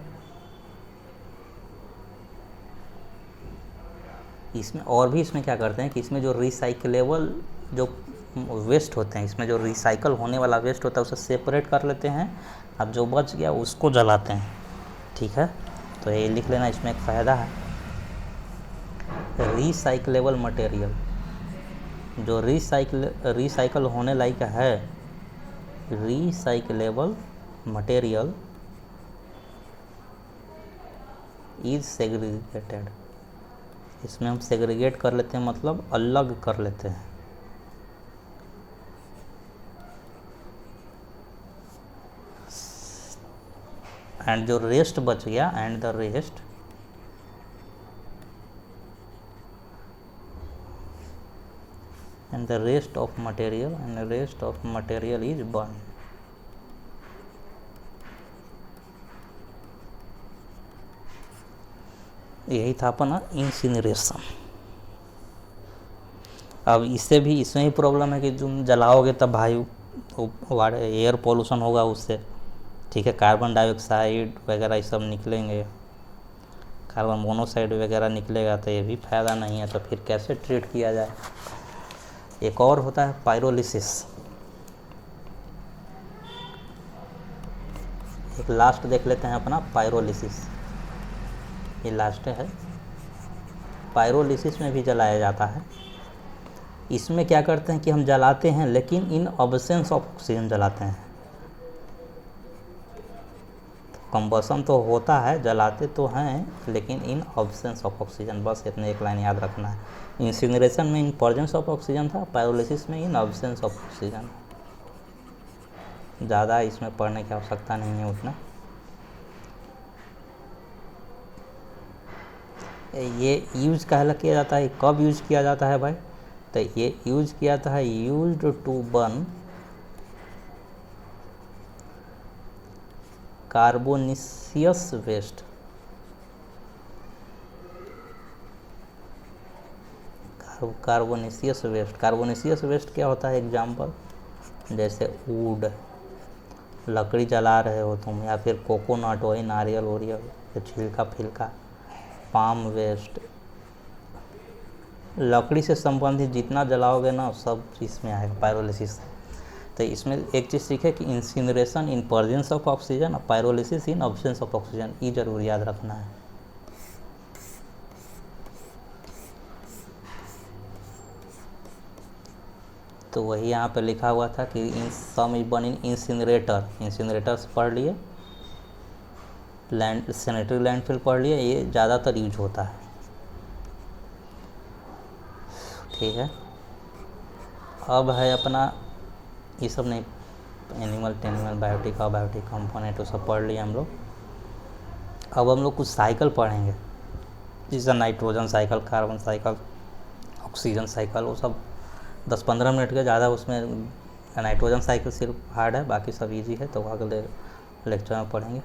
इसमें और भी, इसमें क्या करते हैं कि इसमें जो रिसाइकलेबल जो वेस्ट होते हैं, इसमें जो रिसाइकल होने वाला वेस्ट होता है उसे सेपरेट कर लेते हैं, अब जो बच गया उसको जलाते हैं। ठीक है, तो ये लिख लेना, इसमें एक फ़ायदा है। रिसाइकलेबल मटेरियल, जो रिसाइकल होने लायक है, रिसाइकलेबल मटेरियल इज सेग्रीगेटेड। इसमें हम सेग्रीगेट कर लेते हैं, मतलब अलग कर लेते हैं। एंड जो रेस्ट बच गया, and the rest and the rest of material is burned. यही था अपना इंसिनरेशन। अब इसमें ही प्रॉब्लम है कि तुम जलाओगे तब भाई एयर पोल्यूशन होगा उससे, ठीक है, कार्बन डाइऑक्साइड वगैरह ये सब निकलेंगे, कार्बन मोनोक्साइड वगैरह निकलेगा, तो ये भी फ़ायदा नहीं है। तो फिर कैसे ट्रीट किया जाए? एक और होता है पायरोलिसिस। एक लास्ट देख लेते हैं अपना पायरोलिसिस, ये लास्ट है। पायरोलिसिस में भी जलाया जाता है। इसमें क्या करते हैं कि हम जलाते हैं लेकिन इन अब्सेंस ऑफ ऑक्सीजन जलाते हैं। कंबसन तो होता है, जलाते तो हैं लेकिन इन अब्सेंस ऑफ ऑक्सीजन, बस इतने एक लाइन याद रखना है। इंसिनरेशन में इन प्रेजेंस ऑफ ऑक्सीजन था, पायरोलिसिस में इन अब्सेंस ऑफ ऑक्सीजन। ज़्यादा इसमें पढ़ने की आवश्यकता नहीं है उतना। ये यूज काहे किया जाता है, कब यूज किया जाता है भाई? तो ये यूज किया जाता है used to burn carbonaceous waste. Carbonaceous waste क्या होता है? एग्जाम्पल जैसे वुड, लकड़ी जला रहे हो तुम, या फिर कोकोनट, वही नारियल ओरियल छिलका फिलका, पाम वेस्ट, लकड़ी से संबंधित जितना जलाओगे ना सब इसमें आएगा पायरोलिसिस। तो इसमें एक चीज़ सीखे कि incineration in presence of oxygen और pyrolysis in absence of oxygen, ये जरूर याद रखना है। तो वही यहाँ पे लिखा हुआ था कि in some is burn in incinerators पढ़ लिए, सैनिटरी लैंडफिल पढ़ लिए, ये ज़्यादातर यूज होता है, ठीक है। अब है अपना ये सब नहीं, एनिमल बायोटिक और बायोटिक कंपोनेंट वो सब पढ़ लिए हम लोग। अब हम लोग कुछ साइकिल पढ़ेंगे, जैसे nitrogen cycle, carbon cycle, oxygen cycle, वो सब 10-15 मिनट के, ज़्यादा उसमें नाइट्रोजन साइकिल सिर्फ हार्ड है, बाकी सब इजी है, तो अगले लेक्चर में पढ़ेंगे।